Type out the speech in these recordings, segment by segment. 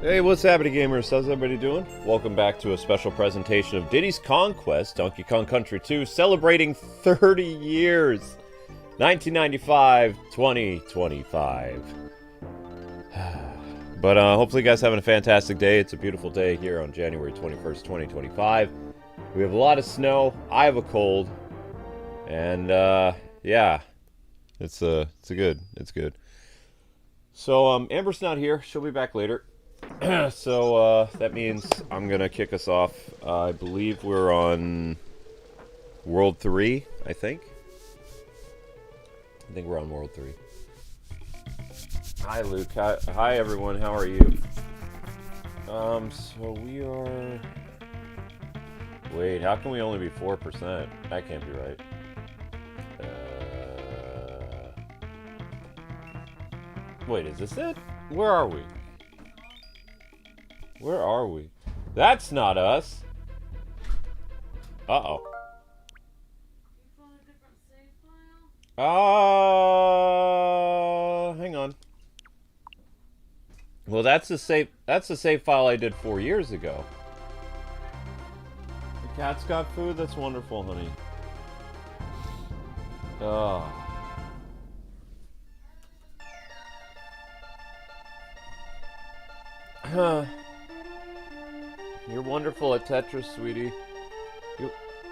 Hey, what's happening, gamers? How's everybody doing? Welcome back to a special presentation of Diddy's Conquest, Donkey Kong Country 2, celebrating 30 years! 1995, 2025. But hopefully you guys having a fantastic day. It's a beautiful day here on January 21st, 2025. We have a lot of snow, I have a cold, and yeah, it's good. So Amber's not here, she'll be back later. So, that means I'm gonna kick us off. I believe we're on World 3, I think we're on World 3. Hi, Luke. Hi, everyone. How are you? So we are... Wait, how can we only be 4%? That can't be right. Wait, is this it? Where are we? Where are we? That's not us! Uh-oh. Hang on. Well, that's the save file I did 4 years ago. The cat's got food? That's wonderful, honey. Oh. You're wonderful at Tetris, sweetie.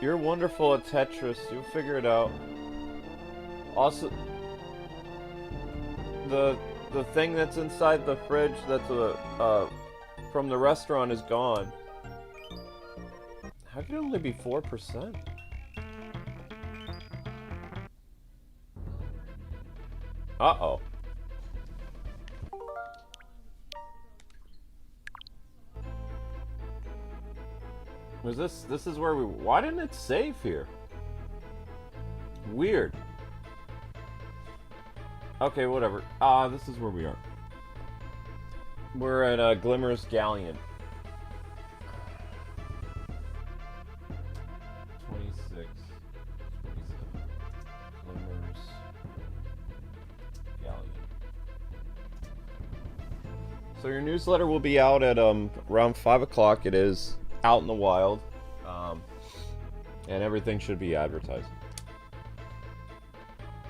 You're wonderful at Tetris. You'll figure it out. Also, the thing that's inside the fridge that's from the restaurant is gone. How can it only be 4%? Uh-oh. Was this is where we... Why didn't it save here? Weird. Okay, whatever. This is where we are. We're at Glimmers Galleon. 26, 27. Glimmers Galleon. So your newsletter will be out at around 5 o'clock. It is out in the wild, and everything should be advertised.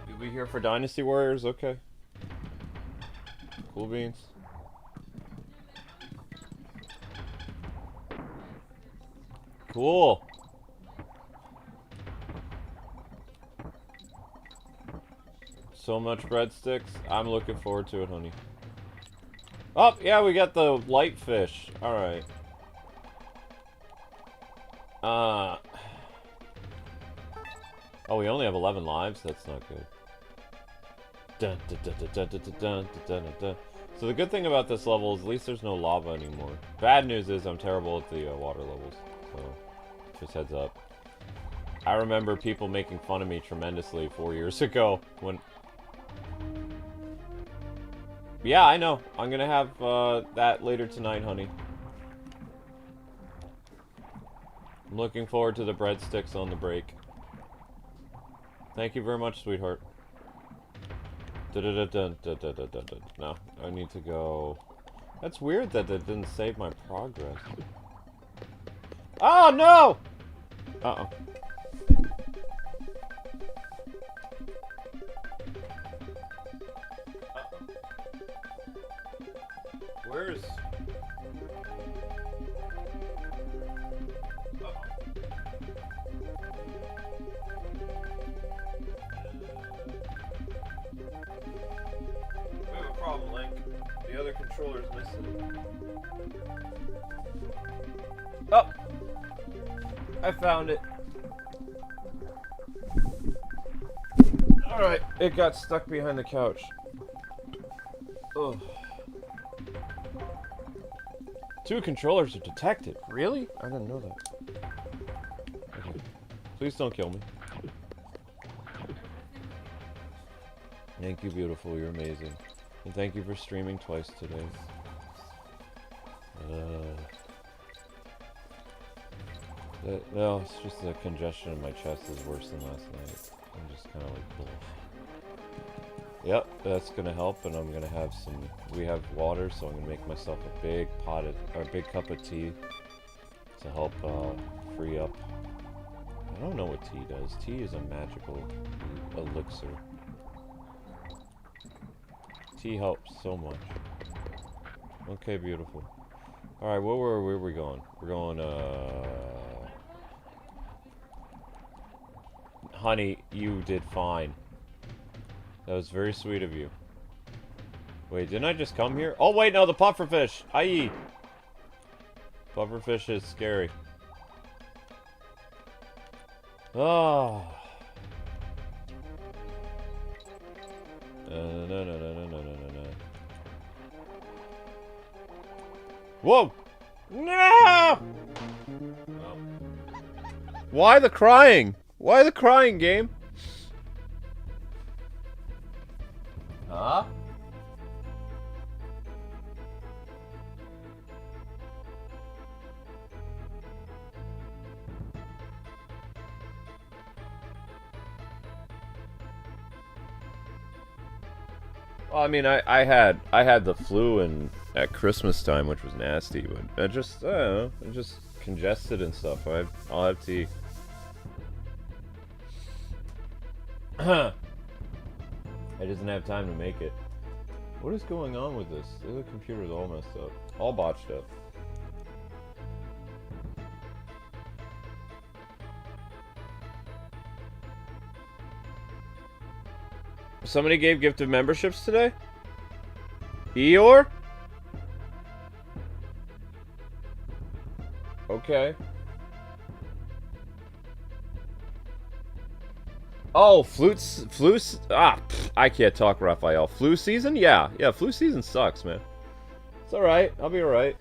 You'll be here for Dynasty Warriors? Okay. Cool beans. Cool. So much breadsticks. I'm looking forward to it, honey. Oh, yeah, we got the light fish. Alright. Oh, we only have 11 lives? That's not good. Dun, dun, dun, dun, dun, dun, dun, dun, dun, dun. So the good thing about this level is at least there's no lava anymore. Bad news is I'm terrible at the water levels. So, just heads up. I remember people making fun of me tremendously 4 years ago when... Yeah, I know. I'm gonna have that later tonight, honey. I'm looking forward to the breadsticks on the break. Thank you very much, sweetheart. No, I need to go... That's weird that it didn't save my progress. Oh, no! Uh-oh. Where's... The other controller's missing. Oh! I found it. Alright, it got stuck behind the couch. Ugh. 2 controllers are detected. Really? I didn't know that. Okay. Please don't kill me. Thank you, beautiful. You're amazing. And thank you for streaming twice today. No, it's just the congestion in my chest is worse than last night. I'm just kind of like, ugh. Yep, that's gonna help, and I'm gonna have some. We have water, so I'm gonna make myself a big big cup of tea to help free up. I don't know what tea does. Tea is a magical elixir. Tea helps so much. Okay, beautiful. All right, where were we going? We're going. Honey, you did fine. That was very sweet of you. Wait, didn't I just come here? Oh, wait, no, the pufferfish! Aye! Pufferfish is scary. Oh. No. Whoa! No! Why the crying? Why the crying, game? Huh? Well, I mean, I had the flu at Christmas time, which was nasty, but I don't know, I'm just congested and stuff. I'll have tea. I just didn't have time to make it. What is going on with this? The computer's all messed up. All botched up. Somebody gave gifted memberships today? Eeyore? Okay. Oh, flutes, I can't talk, Raphael. Flu season? Yeah, flu season sucks, man. It's alright, I'll be alright.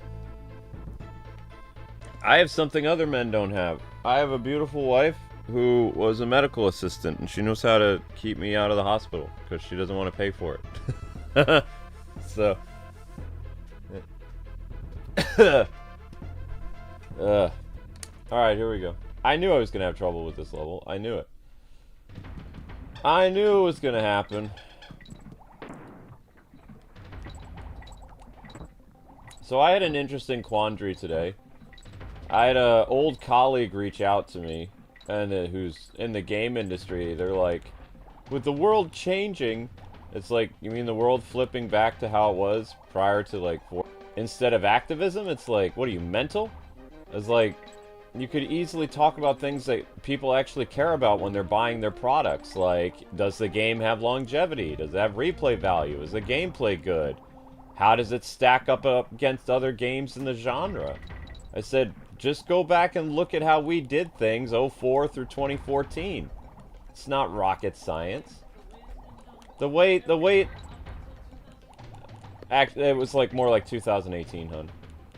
I have something other men don't have. I have a beautiful wife who was a medical assistant, and she knows how to keep me out of the hospital, because she doesn't want to pay for it. So... Alright, here we go. I knew I was going to have trouble with this level. I knew it. I knew it was gonna happen. So I had an interesting quandary today. I had an old colleague reach out to me, and who's in the game industry. They're like, with the world changing, it's like, you mean the world flipping back to how it was prior to like, instead of activism? It's like, what are you, mental? It's like, you could easily talk about things that people actually care about when they're buying their products. Like, does the game have longevity? Does it have replay value? Is the gameplay good? How does it stack up against other games in the genre? I said, just go back and look at how we did things 04 through 2014. It's not rocket science. The way it was like more like 2018, hun.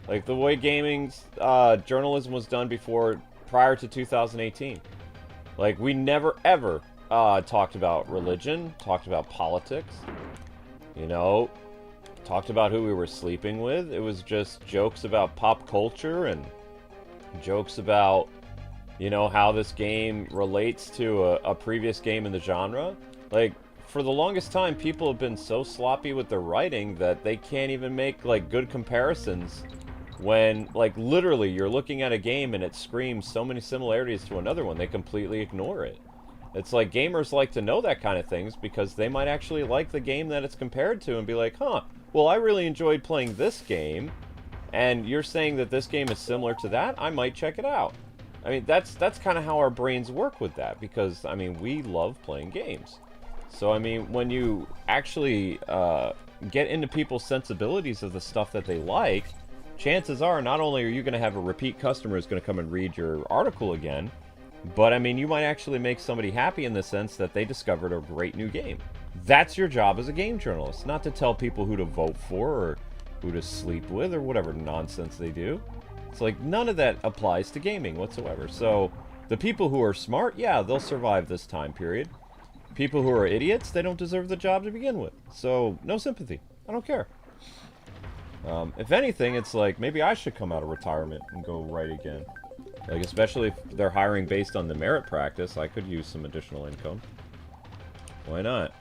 Like, the way gaming's journalism was done prior to 2018. Like, we never, ever talked about religion, talked about politics, you know, talked about who we were sleeping with. It was just jokes about pop culture and jokes about, you know, how this game relates to a previous game in the genre. Like, for the longest time, people have been so sloppy with their writing that they can't even make, like, good comparisons. When, like, literally, you're looking at a game and it screams so many similarities to another one, they completely ignore it. It's like, gamers like to know that kind of things because they might actually like the game that it's compared to and be like, huh, well, I really enjoyed playing this game, and you're saying that this game is similar to that? I might check it out. I mean, that's kind of how our brains work with that, because, I mean, we love playing games. So, I mean, when you actually get into people's sensibilities of the stuff that they like, chances are, not only are you going to have a repeat customer who's going to come and read your article again, but, I mean, you might actually make somebody happy in the sense that they discovered a great new game. That's your job as a game journalist, not to tell people who to vote for or who to sleep with or whatever nonsense they do. It's like, none of that applies to gaming whatsoever. So, the people who are smart, yeah, they'll survive this time period. People who are idiots, they don't deserve the job to begin with. So, no sympathy. I don't care. If anything, it's like, maybe I should come out of retirement and go write again. Like, especially if they're hiring based on the merit practice, I could use some additional income. Why not?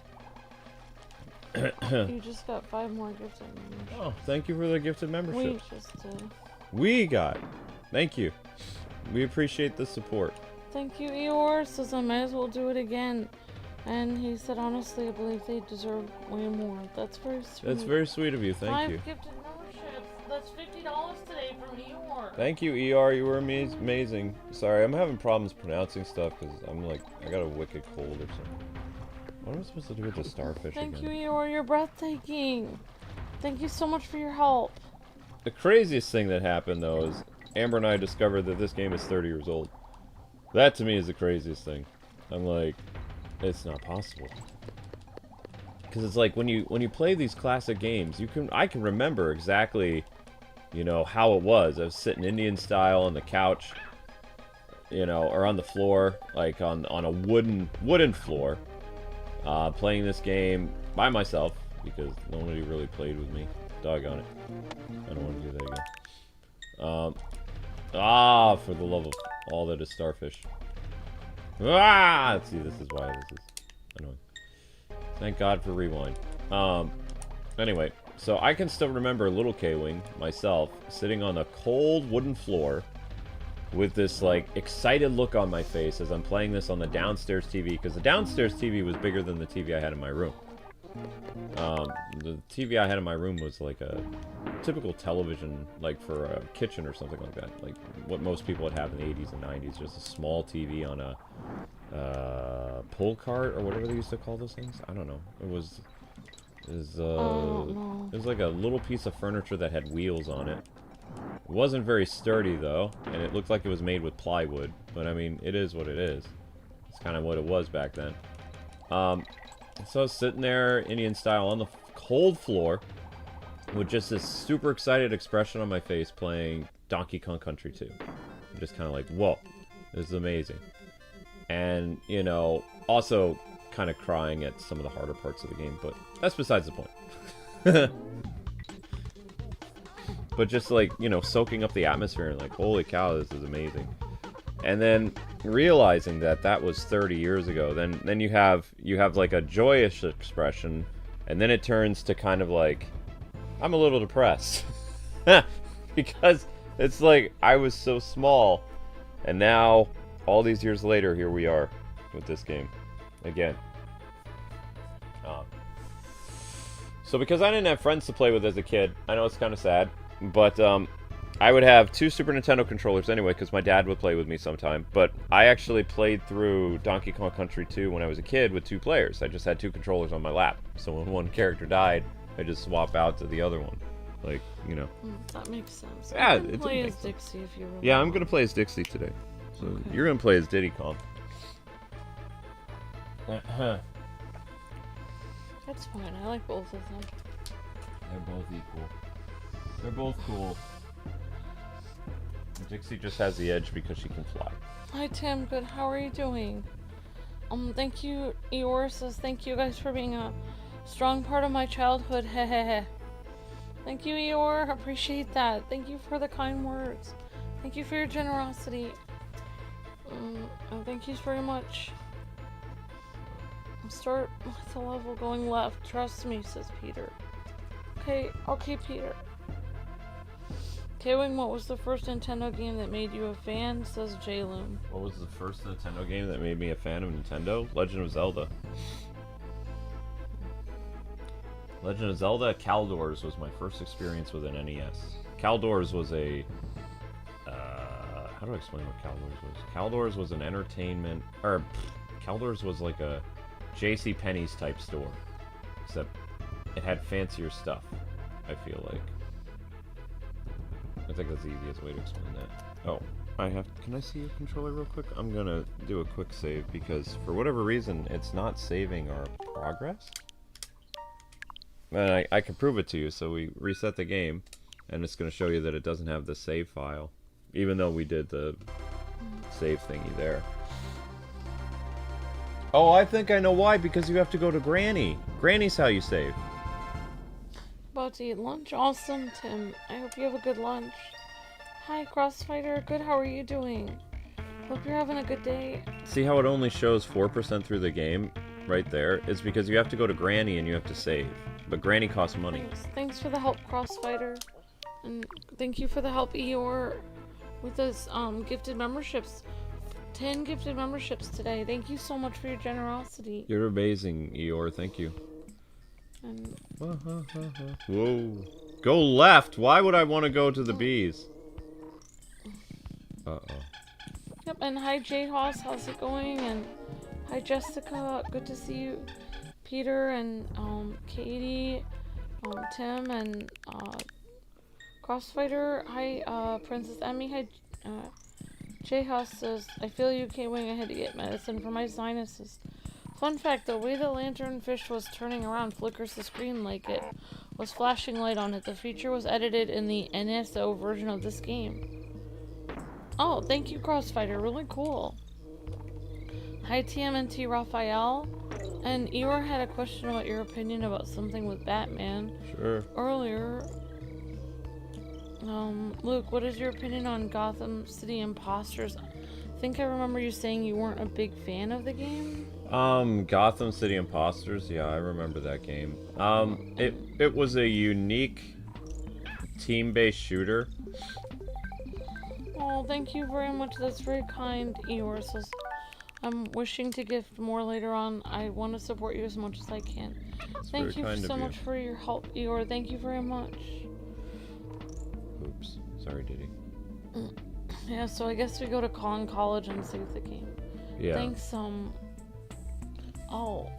You just got 5 more gifted memberships. Oh, thank you for the gifted membership. We just did. We got. Thank you. We appreciate the support. Thank you, Eeyore. Says I might as well do it again. And he said, honestly, I believe they deserve way more. That's very sweet. That's very sweet of you. Thank you. 5 gifted memberships. That's $50 today from Eeyore. Thank you, ER. You were amazing. Sorry, I'm having problems pronouncing stuff because I'm like, I got a wicked cold or something. What am I supposed to do with the starfish again? Thank you, Eeyore. You're breathtaking. Thank you so much for your help. The craziest thing that happened, though, is Amber and I discovered that this game is 30 years old. That, to me, is the craziest thing. I'm like, it's not possible. Because it's like, when you play these classic games, I can remember exactly, you know, how it was. I was sitting Indian style on the couch, you know, or on the floor, like on a wooden floor, playing this game by myself, because nobody really played with me. Doggone it. I don't want to do that again. For the love of all that is starfish. See, this is why this is annoying. Thank God for rewind. Anyway, so I can still remember little Kwing, myself, sitting on a cold wooden floor with this, like, excited look on my face as I'm playing this on the downstairs TV, because the downstairs TV was bigger than the TV I had in my room. The TV I had in my room was like a typical television, like for a kitchen or something like that. Like what most people would have in the 80s and 90s. Just a small TV on a pull cart or whatever they used to call those things. I don't know. It was like a little piece of furniture that had wheels on it. It wasn't very sturdy though, and it looked like it was made with plywood. But I mean, it is what it is. It's kind of what it was back then. So I was sitting there, Indian style, on the cold floor, with just this super excited expression on my face, playing Donkey Kong Country 2. I'm just kind of like, whoa, this is amazing. And, you know, also kind of crying at some of the harder parts of the game, but that's besides the point. But just like, you know, soaking up the atmosphere and like, holy cow, this is amazing. And then realizing that that was 30 years ago, then you have like a joyous expression, and then it turns to kind of like, I'm a little depressed. Because it's like, I was so small, and now, all these years later, here we are with this game. Again. So because I didn't have friends to play with as a kid, I know it's kind of sad, but I would have 2 Super Nintendo controllers anyway, because my dad would play with me sometime. But I actually played through Donkey Kong Country 2 when I was a kid with 2 players. I just had 2 controllers on my lap. So when one character died, I just swap out to the other one. Like, you know. That makes sense. Yeah, you can play as Dixie if you really I'm going to play as Dixie today. So okay. You're going to play as Diddy Kong. That's fine. I like both of them. They're both equal. They're both cool. Dixie just has the edge because she can fly. Hi Tim, good. How are you doing? Thank you. Eeyore says thank you guys for being a strong part of my childhood. Hehehe. Thank you, Eeyore. Appreciate that. Thank you for the kind words. Thank you for your generosity. And thank you very much. Start with the level going left. Trust me, says Peter. Okay, Peter. Kwing, what was the first Nintendo game that made you a fan? Says Jaloom. What was the first Nintendo game that made me a fan of Nintendo? Legend of Zelda. Legend of Zelda Caldors was my first experience with an NES. Caldors was a... how do I explain what Caldors was? Caldors was an entertainment... Caldors was like a JCPenney's type store. Except it had fancier stuff, I feel like. I think that's the easiest way to explain that. Oh, can I see your controller real quick? I'm gonna do a quick save because for whatever reason it's not saving our progress. And I can prove it to you, so we reset the game and it's gonna show you that it doesn't have the save file. Even though we did the save thingy there. Oh, I think I know why, because you have to go to Granny. Granny's how you save. About to eat lunch. Awesome, Tim. I hope you have a good lunch. Hi, Crossfighter. Good, how are you doing? Hope you're having a good day. See how it only shows 4% through the game? right there is because you have to go to Granny and you have to save. But Granny costs money. Thanks for the help, Crossfighter. And thank you for the help, Eeyore, with those gifted memberships. 10 gifted memberships today. Thank you so much for your generosity. You're amazing, Eeyore. Thank you. And whoa. Go left. Why would I want to go to the bees? Uh-oh. Yep, and hi J Hoss, how's it going? And hi Jessica, good to see you. Peter and Katie, Tim and Crossfighter. Hi Princess Emmy. Hi J Hoss says, I feel you, Kwing. I had to get medicine for my sinuses. Fun fact, the way the lanternfish was turning around flickers the screen like it was flashing light on it. The feature was edited in the NSO version of this game. Oh, thank you, Crossfighter. Really cool. Hi, TMNT Raphael. And Eeyore had a question about your opinion about something with Batman. Sure. Earlier. Luke, what is your opinion on Gotham City Imposters? I think I remember you saying you weren't a big fan of the game. Gotham City Imposters. Yeah, I remember that game. It was a unique team-based shooter. Oh, thank you very much. That's very kind, Eeyore. So I'm wishing to gift more later on. I want to support you as much as I can. Thank you so much for your help, Eeyore. Thank you very much. Oops. Sorry, Diddy. Yeah, so I guess we go to college and save the game. Yeah. Thanks, Oh,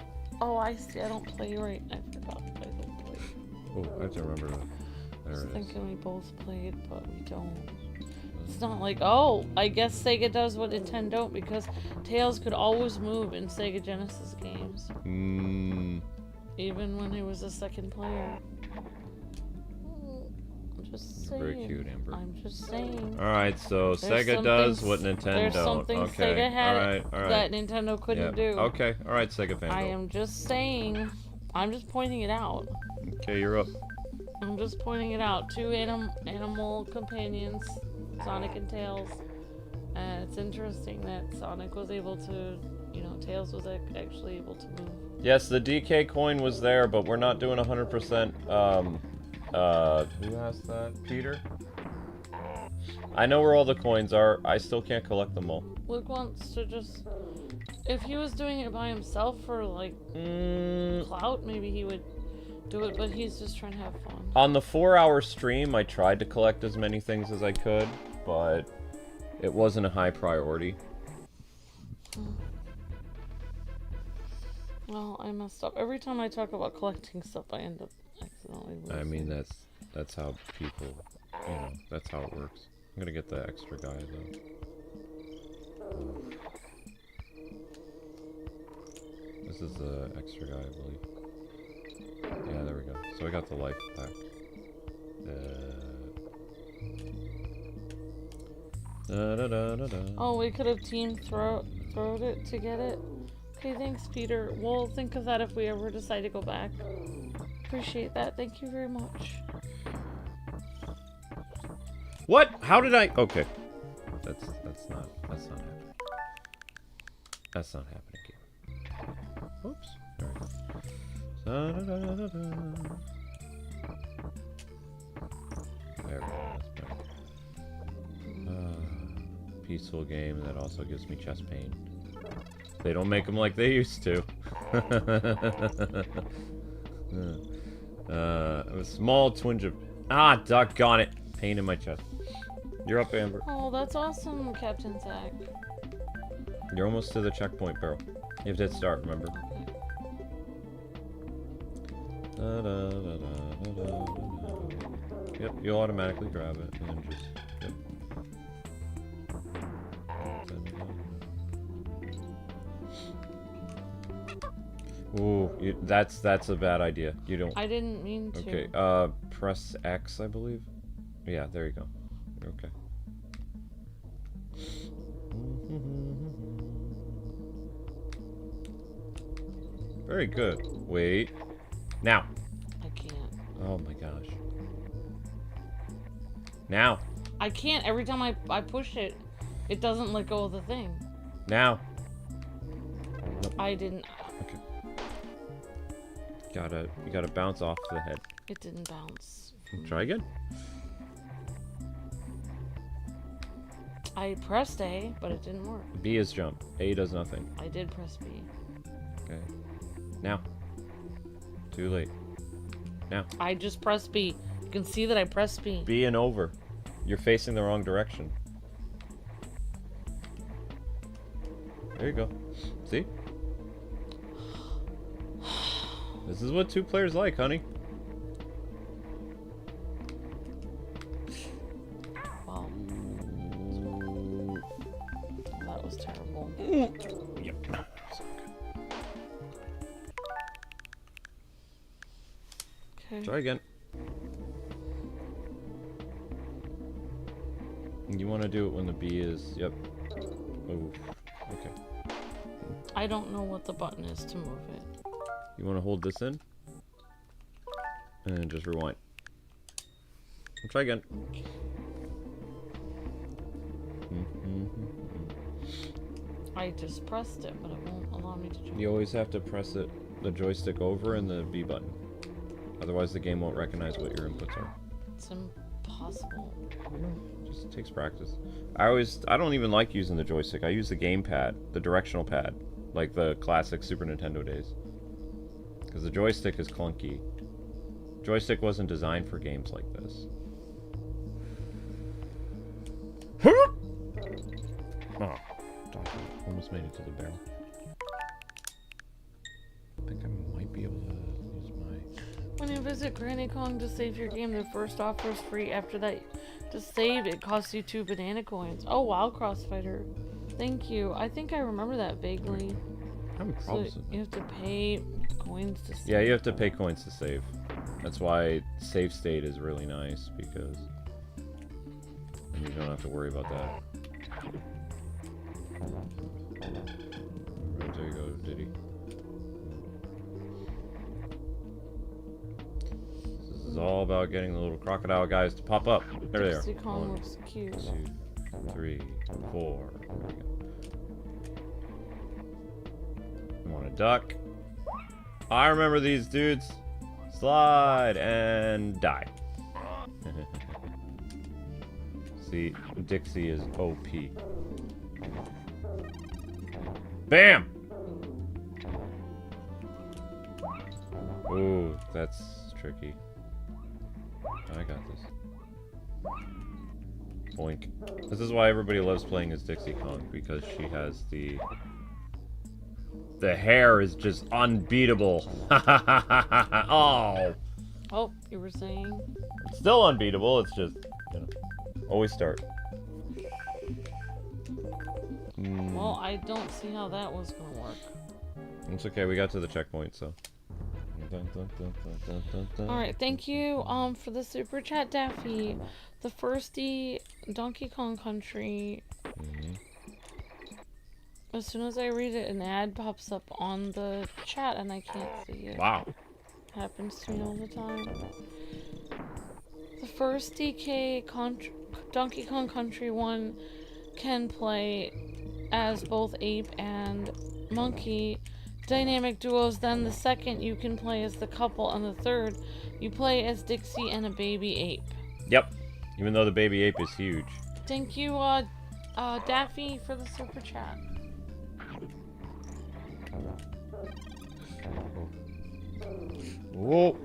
I see. I don't play right. I forgot that I don't play. Oh, I have to remember that. There I was it is. thinking we both played, but we don't. It's not like, oh, I guess Sega does what Nintendo don't, because Tails could always move in Sega Genesis games. Even when he was a second player. I'm just saying. Very cute, Amber. I'm just saying. Alright, so Sega does what Nintendo There's don't. something Okay. Sega had All right. that Nintendo couldn't do. Okay, alright, Sega fan. I am just saying. I'm just pointing it out. Okay, you're up. I'm just pointing it out. Two animal companions, Sonic and Tails. And it's interesting that Sonic was able to, Tails was actually able to move. Yes, the DK coin was there, but we're not doing 100%. Who asked that? Peter? I know where all the coins are. I still can't collect them all. Luke wants to just... If he was doing it by himself for, like, clout, maybe he would do it, but he's just trying to have fun. On the 4-hour stream, I tried to collect as many things as I could, but it wasn't a high priority. Well, I messed up. Every time I talk about collecting stuff, I end up accidentally losing. I mean, that's how people, that's how it works. I'm gonna get the extra guy, though. This is the extra guy, I believe. Yeah, there we go. So I got the life back. Oh, we could have team throwed it to get it. Okay, thanks, Peter. We'll think of that if we ever decide to go back. Appreciate that. Thank you very much. What? How did I? Okay, that's not happening. That's not happening here. Oops. There we go. There we go. That's better. Peaceful game that also gives me chest pain. They don't make them like they used to. A small twinge of... Ah, doggone it. Pain in my chest. You're up, Amber. Oh, that's awesome, Captain Zach. You're almost to the checkpoint, Barrel. You have to hit start, remember? Yep, you'll automatically grab it, and then just... Yep. Ooh, that's a bad idea. You don't... I didn't mean to. Okay, press X, I believe. Yeah, there you go. Okay. Very good. Wait. Now. I can't. Oh my gosh. Now. I can't. Every time I push it, it doesn't let go of the thing. Now. I didn't. Okay. You gotta bounce off the head. It didn't bounce. Try again. I pressed A, but it didn't work. B is jump. A does nothing. I did press B. Okay. Now. Too late. Now. I just pressed B. You can see that I pressed B. B and over. You're facing the wrong direction. There you go. See? This is what 2 players like, honey. Wow. That was terrible. Yep. Okay. Try again. You want to do it when the B is... Yep. Oh. Okay. I don't know what the button is to move it. You want to hold this in? And then just rewind. Try again. I just pressed it, but it won't allow me to jump. You always have to press it, the joystick over and the B button. Otherwise the game won't recognize what your inputs are. It's impossible. Just takes practice. I don't even like using the joystick. I use the gamepad, the directional pad, like the classic Super Nintendo days. Because the joystick is clunky. Joystick wasn't designed for games like this. Oh, almost made it to the barrel. I think I might be able to use my... When you visit Granny Kong to save your game, the first offer is free. After that, to save, it costs you 2 banana coins. Oh, wow, Crossfighter. Thank you. I think I remember that vaguely. So you have to pay coins to save. Yeah, you have to pay coins to save. That's why save state is really nice, because you don't have to worry about that. There you go, Diddy. This is all about getting the little crocodile guys to pop up. There they are. Dixie Kong looks cute. 2, 3, 4. There we go. I want a duck. I remember these dudes. Slide and die. See, Dixie is OP. Bam! Ooh, that's tricky. I got this. Boink. This is why everybody loves playing as Dixie Kong, because she has the hair is just unbeatable. Oh! Oh, you were saying? It's still unbeatable, it's just, you know, always start. Well, I don't see how that was gonna work. It's okay, we got to the checkpoint, so. Alright, thank you for the super chat, Daffy. The firsty Donkey Kong Country. As soon as I read it, an ad pops up on the chat and I can't see it. Wow. Happens to me all the time. The first Donkey Kong Country 1 can play as both ape and monkey dynamic duos. Then the second you can play as the couple, and the third you play as Dixie and a baby ape. Yep. Even though the baby ape is huge. Thank you, Daffy, for the super chat. Whoa.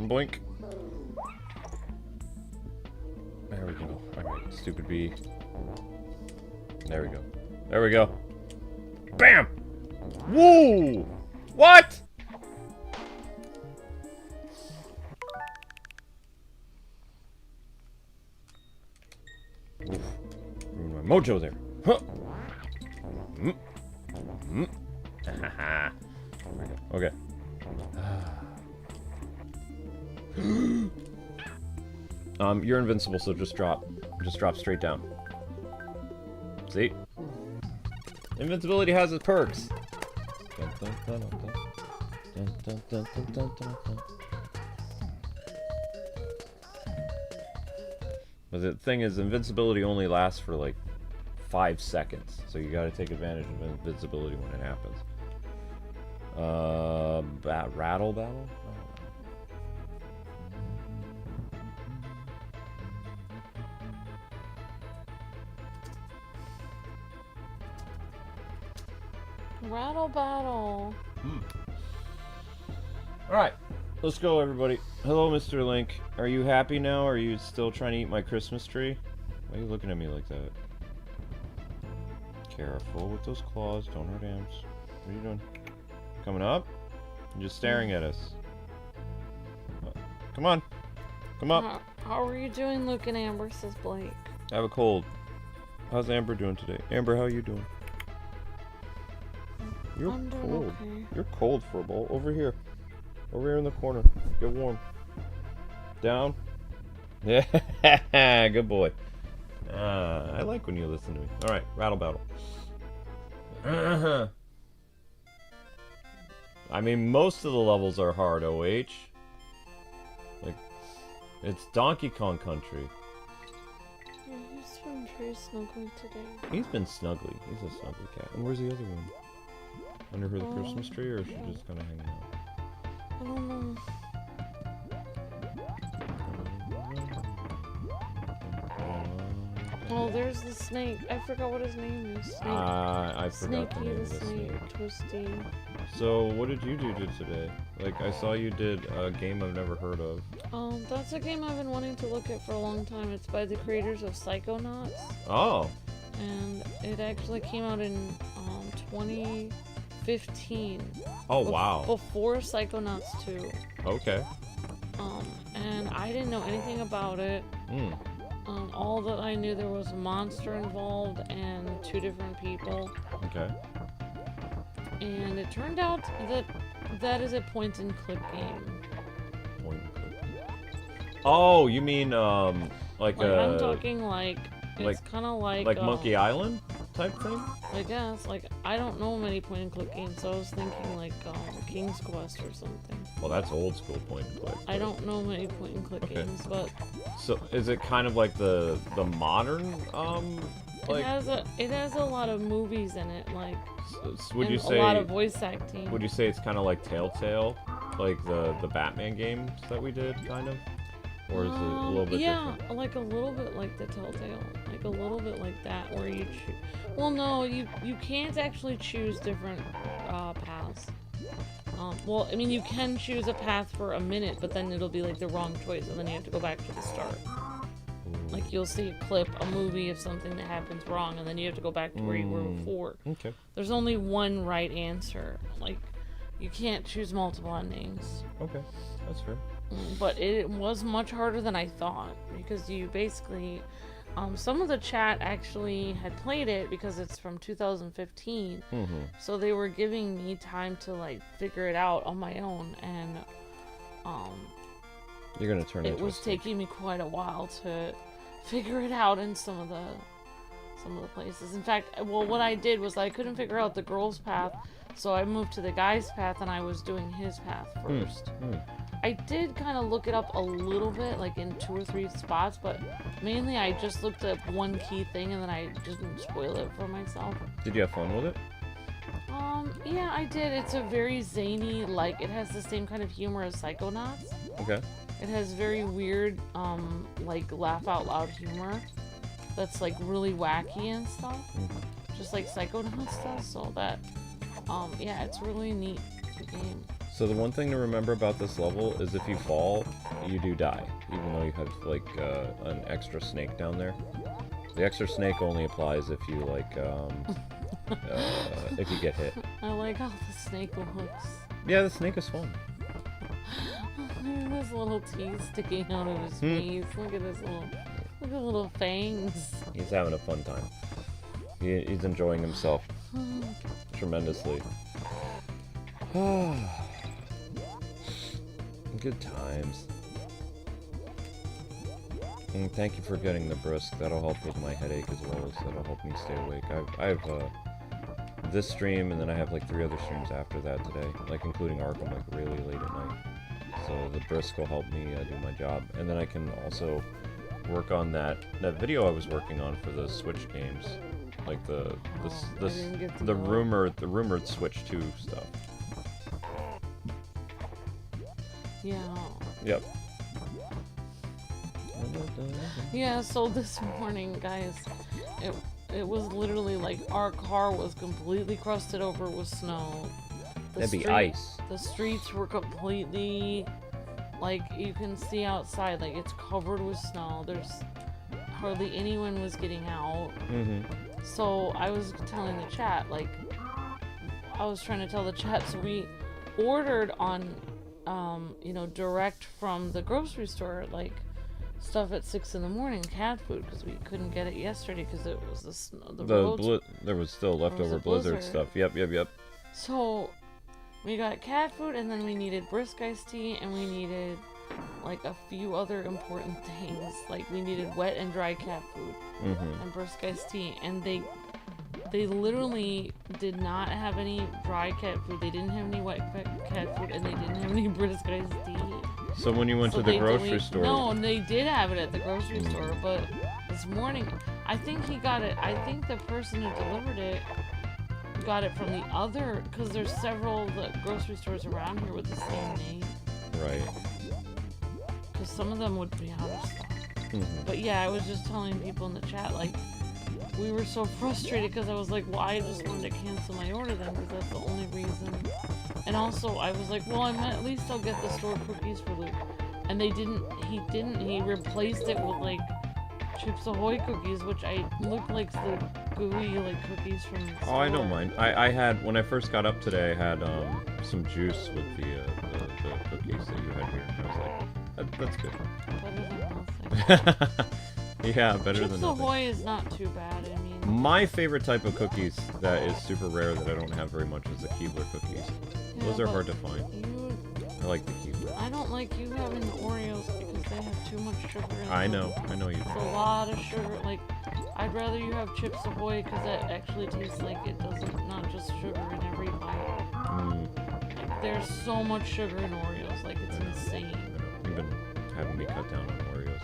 Boink. There we go. Alright, stupid bee. There we go. There we go. Bam! Woo! What? Oof. Ruined my mojo there. Huh. Okay. You're invincible, so just drop. Just drop straight down. See? Invincibility has its perks. But the thing is, invincibility only lasts for like 5 seconds, so you gotta take advantage of invincibility when it happens. Rattle Battle? Rattle Battle. Alright, let's go, everybody. Hello, Mr. Link. Are you happy now, or are you still trying to eat my Christmas tree? Why are you looking at me like that? Careful with those claws. Don't hurt Ams. What are you doing? Coming up? You're just staring at us. Come on. Come up. How are you doing, Luke and Amber, says Blake. I have a cold. How's Amber doing today? Amber, how are you doing? You're I'm doing cold. okay. You're cold, Furball. Over here. Over here in the corner. Get warm. Down. Yeah, good boy. I like when you listen to me. Alright, Rattle Battle. I mean, most of the levels are hard, OH. Like, it's Donkey Kong Country. Yeah, he's been very snuggly today. He's been snuggly. He's a snuggly cat. And where's the other one? Under her Christmas tree, or is she just kind of hanging out? I don't know. Oh, there's the snake. I forgot what his name is. Snake. I forgot the Snakey name the of the snake. Twisty. So, what did you do today? Like, I saw you did a game I've never heard of. That's a game I've been wanting to look at for a long time. It's by the creators of Psychonauts. Oh. And it actually came out in 2015. Oh, wow. Before Psychonauts 2. Okay. And I didn't know anything about it. All that I knew, there was a monster involved and 2 different people. Okay. And it turned out that that is a point-and-click game. Point-and-click. Oh, you mean like I'm talking like it's kind of like Monkey Island type thing? I guess. Like, I don't know many point-and-click games, so I was thinking like King's Quest or something. Well, that's old school point-and-click. I don't know many point-and-click games, but so is it kind of like the modern like it has a lot of movies in it, like would you say a lot of voice acting. Would you say it's kind of like Telltale, like the Batman games that we did, kind of? Or is it a little bit different? Yeah, like a little bit like the Telltale. Like a little bit like that, where you choose... Well, no, you can't actually choose different paths. Well, I mean, you can choose a path for a minute, but then it'll be like the wrong choice, and then you have to go back to the start. Like, you'll see a clip, a movie of something that happens wrong, and then you have to go back to where you were before. Okay. There's only one right answer. Like, you can't choose multiple endings. Okay, that's fair. But it was much harder than I thought, because you basically... some of the chat actually had played it because it's from 2015. So they were giving me time to, like, figure it out on my own, and you're gonna turn it was taking me quite a while to figure it out in some of the places. In fact, well, what I did was I couldn't figure out the girl's path, so I moved to the guy's path, and I was doing his path first. I did kind of look it up a little bit, like in 2 or 3 spots, but mainly I just looked at one key thing, and then I just didn't spoil it for myself. Did you have fun with it? Yeah, I did. It's a very zany, like, it has the same kind of humor as Psychonauts. Okay. It has very weird, like, laugh-out-loud humor that's, like, really wacky and stuff. Just like Psychonauts does, so that, yeah, it's really neat game. So the one thing to remember about this level is if you fall, you do die, even though you have, like, an extra snake down there. The extra snake only applies if you, like, if you get hit. I like how the snake looks. Yeah, the snake is fun. Look at his little teeth sticking out of his face. Look at his little fangs. He's having a fun time. He's enjoying himself tremendously. Good times. And thank you for getting the brisk. That'll help with my headache as well as that'll help me stay awake. I have this stream, and then I have like 3 other streams after that today, like including Arkham, like really late at night. So the brisk will help me do my job, and then I can also work on that video I was working on for the Switch games, like the rumored Switch 2 stuff. Yeah. Yep. Yeah, so this morning, guys, it was literally like our car was completely crusted over with snow. That'd be ice. The streets were completely, like, you can see outside, like, it's covered with snow. There's hardly anyone was getting out. So I was telling the chat, like, I was trying to tell the chat, so we ordered on, you know, direct from the grocery store, like, stuff at 6 in the morning, cat food, because we couldn't get it yesterday because it was the snow. There was still leftover blizzard stuff. Yep. So we got cat food, and then we needed brisk iced tea, and we needed like a few other important things. Like we needed wet and dry cat food and brisk iced tea, and they literally did not have any dry cat food. They didn't have any wet cat food, and they didn't have any brisk iced tea. So when you went to the grocery store... No, they did have it at the grocery store, but this morning, I think he got it, I think the person who delivered it got it from the other, because there's several grocery stores around here with the same name. Right. Because some of them would be out of stock. But yeah, I was just telling people in the chat, like, we were so frustrated because I was like, well, I just wanted to cancel my order then, because that's the only reason. And also, I was like, well, at least I'll get the store cookies for Luke. And he replaced it with, like, Chips Ahoy cookies, which look like the gooey, like, cookies from the store. Oh, I don't mind. I had, when I first got up today, I had, some juice with the cookies that you had here. I was like, that's good. Better than nothing. Yeah, better than nothing. Chips Ahoy is not too bad, I mean. My favorite type of cookies that is super rare that I don't have very much is the Keebler cookies. Yeah, those are hard to find. I like the Keebler. I don't like you having the Oreos because they have too much sugar in them. I know you do. It's a lot of sugar. Like, I'd rather you have Chips Ahoy because that actually tastes like it doesn't, not just sugar in every bite. Like, there's so much sugar in Oreos, like it's insane. You've been having me cut down on Oreos.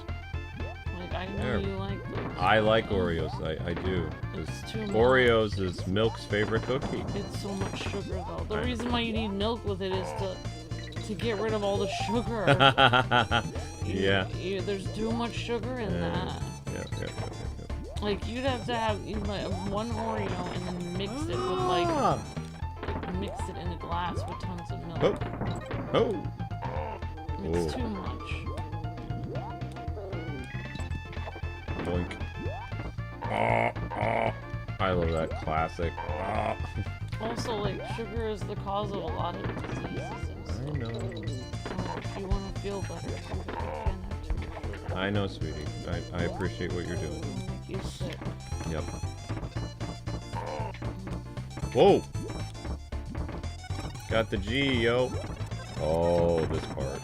I know you like those. I like Oreos. I do. It's too much. Oreos is Milk's favorite cookie. It's so much sugar, though. The reason why you need milk with it is to get rid of all the sugar. Yeah. There's too much sugar in that. Yep. Like, you'd have to have like one Oreo and then mix it with like mix it in a glass with tons of milk. It's too much. Boink. I love that classic. Also, like, sugar is the cause of a lot of diseases. I know. If you want to feel better, you can't have too much sugar. I know, sweetie. I appreciate what you're doing. It'll make you sick. Yep. Whoa! Got the G, yo. Oh, this part.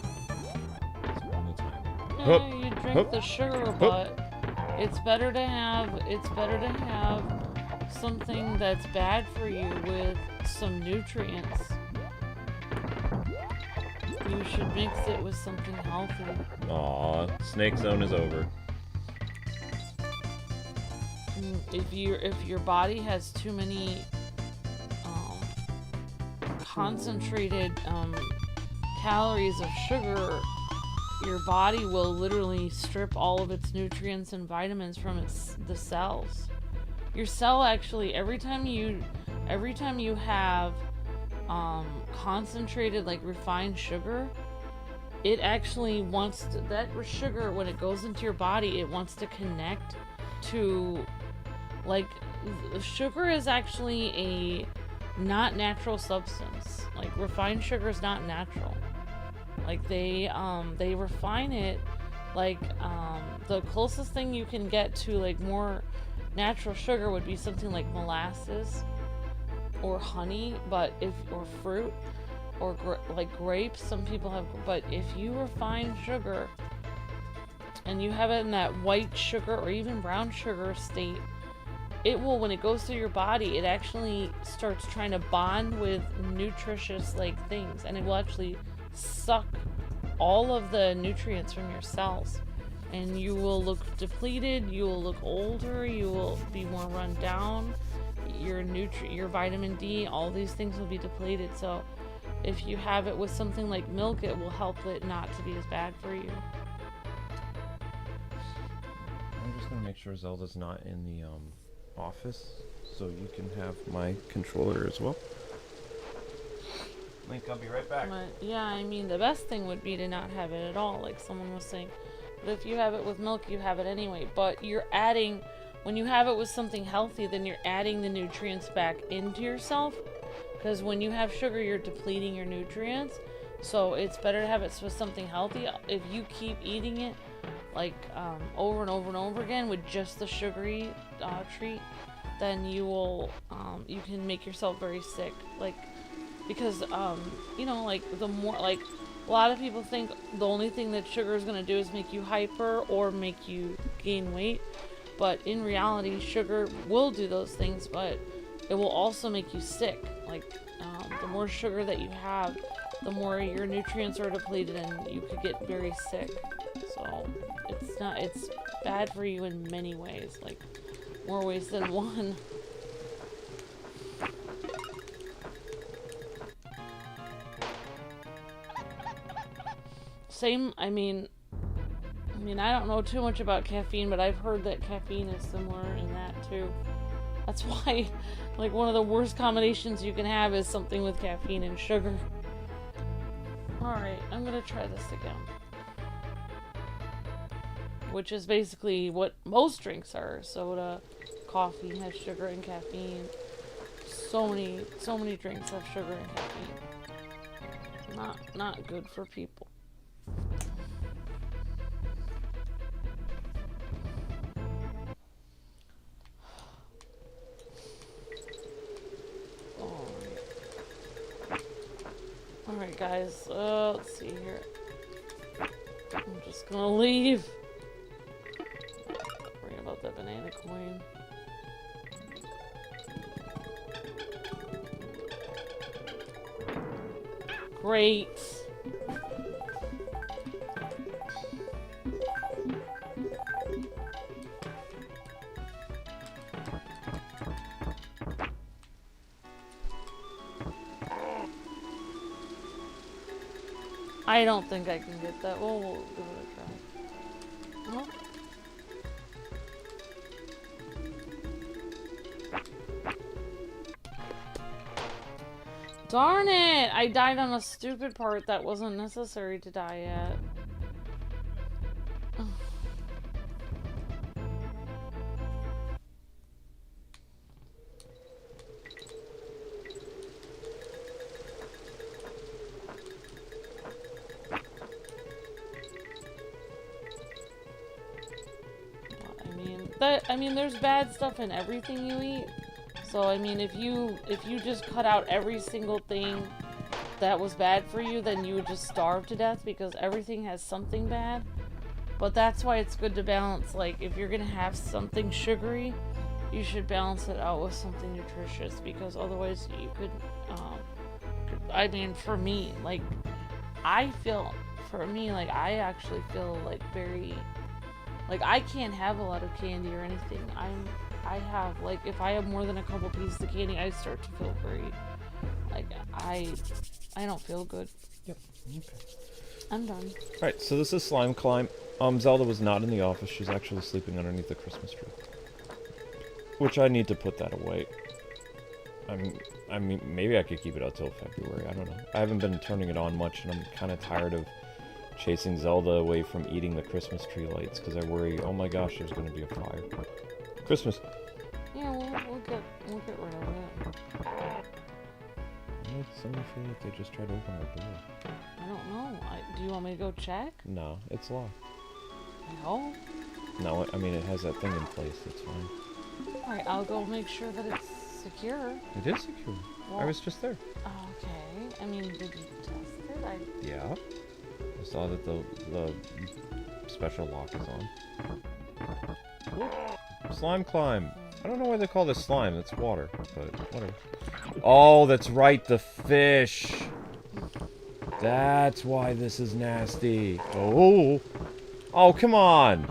It's one at a time. Yeah, you drink the sugar, but it's better to have something that's bad for you with some nutrients. You should mix it with something healthy. Aw, Snake Zone is over. If your body has too many concentrated calories of sugar, your body will literally strip all of its nutrients and vitamins from the cells. Your cell actually, every time you have concentrated, like, refined sugar, it actually wants to, that sugar, when it goes into your body, it wants to connect to, like, sugar is actually a not natural substance. Like, refined sugar is not natural. Like, they refine it, like, the closest thing you can get to, like, more natural sugar would be something like molasses or honey, or fruit, or like grapes. Some people have, but if you refine sugar and you have it in that white sugar or even brown sugar state, it will, when it goes through your body, it actually starts trying to bond with nutritious, like, things, and it will actually suck all of the nutrients from your cells. and you will look depleted, you will look older, you will be more run down, your vitamin D, all these things will be depleted. So if you have it with something like milk, it will help it not to be as bad for you. I'm just gonna make sure Zelda's not in the office, so you can have my controller as well. Link, I'll be right back. But yeah, I mean, the best thing would be to not have it at all, like someone was saying. But if you have it with milk, you have it anyway. But you're adding, when you have it with something healthy, then you're adding the nutrients back into yourself. Because when you have sugar, you're depleting your nutrients. So it's better to have it with something healthy. If you keep eating it, like over and over and over again with just the sugary treat, then you will, you can make yourself very sick. Like, because, you know, like, the more, like, a lot of people think the only thing that sugar is going to do is make you hyper or make you gain weight. But in reality, sugar will do those things, but it will also make you sick. Like, the more sugar that you have, the more your nutrients are depleted and you could get very sick. So, it's bad for you in many ways, like, more ways than one. Same, I mean, I don't know too much about caffeine, but I've heard that caffeine is similar in that too. That's why, like, one of the worst combinations you can have is something with caffeine and sugar. Alright, I'm gonna try this again. Which is basically what most drinks are. Soda, coffee has sugar and caffeine. So many drinks have sugar and caffeine. Not good for people. Alright guys, let's see here. I'm just gonna leave. Don't worry about that banana coin. Great. I don't think I can get that. Well, we'll give it a try. Huh? Darn it! I died on a stupid part that wasn't necessary to die at. I mean, there's bad stuff in everything you eat. So, I mean, if you just cut out every single thing that was bad for you, then you would just starve to death because everything has something bad. But that's why it's good to balance. Like, if you're gonna have something sugary, you should balance it out with something nutritious because otherwise you could, I mean, for me, like, I actually feel like very, like, I can't have a lot of candy or anything. I have, like, if I have more than a couple pieces of candy, I start to feel very, like, I don't feel good. Yep. Okay. I'm done. Alright, so this is Slime Climb. Zelda was not in the office. She's actually sleeping underneath the Christmas tree. Which I need to put that away. I mean, maybe I could keep it out till February. I don't know. I haven't been turning it on much, and I'm kind of tired of chasing Zelda away from eating the Christmas tree lights, because I worry, oh my gosh, there's going to be a fire. Christmas. Yeah, we'll get rid of it. Somebody feel like they just tried to open our door. I don't know. Do you want me to go check? No, it's locked. I hope. No, I mean, it has that thing in place. It's fine. Alright, I'll go make sure that it's secure. It is secure. Well, I was just there. Okay. I mean, did you test it? Yeah. I saw that the special lock is on. Ooh. Slime Climb. I don't know why they call this slime. It's water, but whatever. Oh, that's right, the fish. That's why this is nasty. Oh. Oh, come on!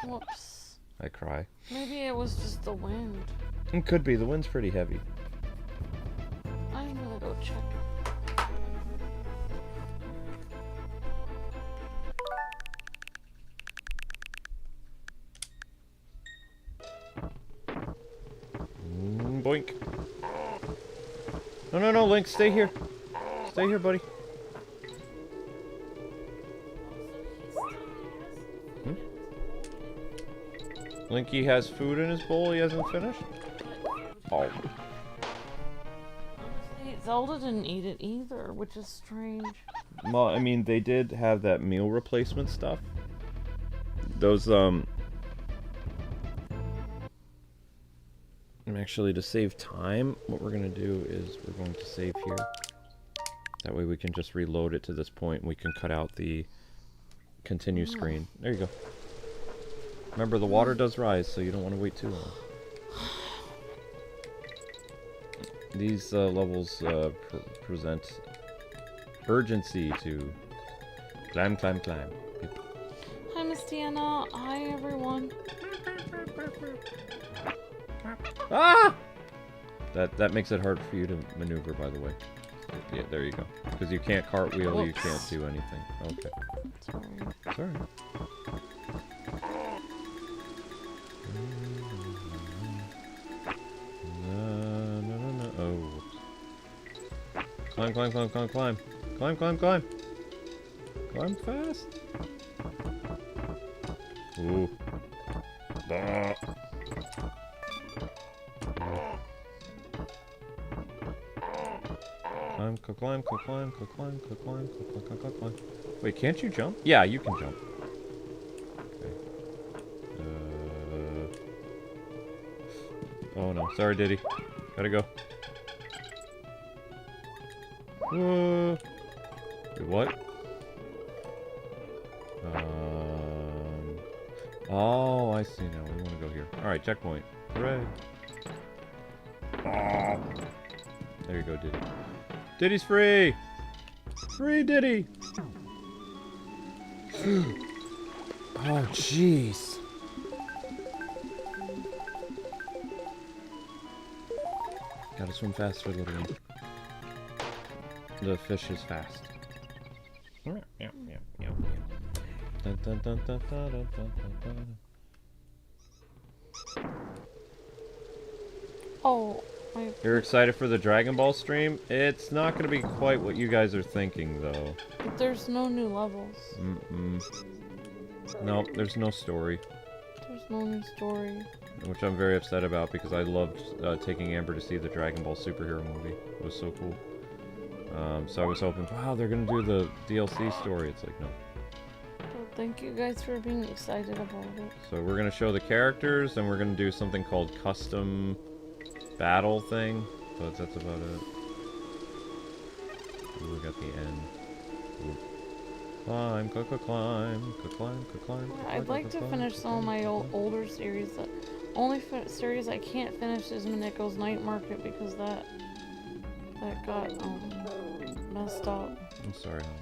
Whoops. I cry. Maybe it was just the wind. It could be. The wind's pretty heavy. I'm gonna go check. Boink. No, no, no, Link, stay here. Stay here, buddy. Linky has food in his bowl he hasn't finished? Oh. Zelda didn't eat it either, which is strange. Well, I mean, they did have that meal replacement stuff. Those, actually, to save time, what we're going to do is we're going to save here. That way we can just reload it to this point and we can cut out the continue screen. There you go. Remember, the water does rise, so you don't want to wait too long. These levels present urgency to climb, climb, climb. Hi, Miss Deanna. Hi, everyone. Ah! That makes it hard for you to maneuver, by the way. Yeah, there you go. Because you can't cartwheel, Whoops. you can't do anything. Okay. Sorry. Sorry. No. Oh, whoops. Climb, climb, climb, climb, climb. Climb, climb, climb. Climb fast. Ooh. Ah. Climb, climb, climb, climb, climb, climb. Wait, can't you jump? Yeah, you can jump. Okay. Oh no, sorry, Diddy. Gotta go. Wait, what? Oh, I see now. We want to go here. All right, checkpoint. Hooray! Oh. There you go, Diddy. Diddy's free! Free Diddy! Oh, jeez. Gotta swim faster, little one. The fish is fast. Yep. Dun, dun, dun, dun, dun, dun, dun, dun. Oh, You're excited for the Dragon Ball stream? It's not going to be quite what you guys are thinking, though. but there's no new levels. Nope, there's no story. There's no new story. Which I'm very upset about because I loved taking Amber to see the Dragon Ball superhero movie. It was so cool. So I was hoping, wow, they're going to do the DLC story. It's like, no. Well, thank you guys for being excited about it. So we're going to show the characters, and we're going to do something called custom battle thing. But that's about it. Ooh, we got the end. Ooh. Climb, climb. I'd like to finish some of my older series. The only series I can't finish is Mineko's Night Market because that got messed up. I'm sorry, hon.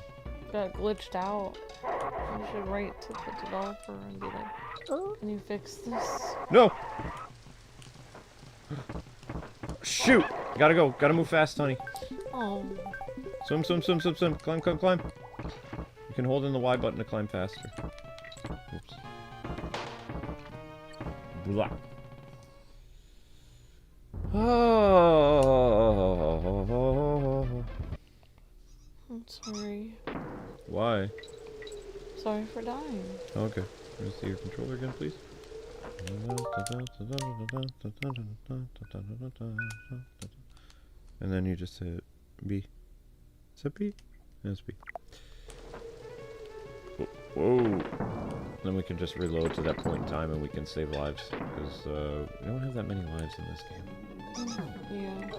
Got glitched out. You should write to the developer and be like, can you fix this? No! Shoot! Gotta go. Gotta move fast, honey. Oh. Swim. Climb. You can hold in the Y button to climb faster. Oops. Blah. I'm sorry. Why? Sorry for dying. Okay. Let me see your controller again, please. And then you just hit B. Is that B? Yes, B. Whoa. Then we can just reload to that point in time and we can save lives. Because we don't have that many lives in this game. Yeah.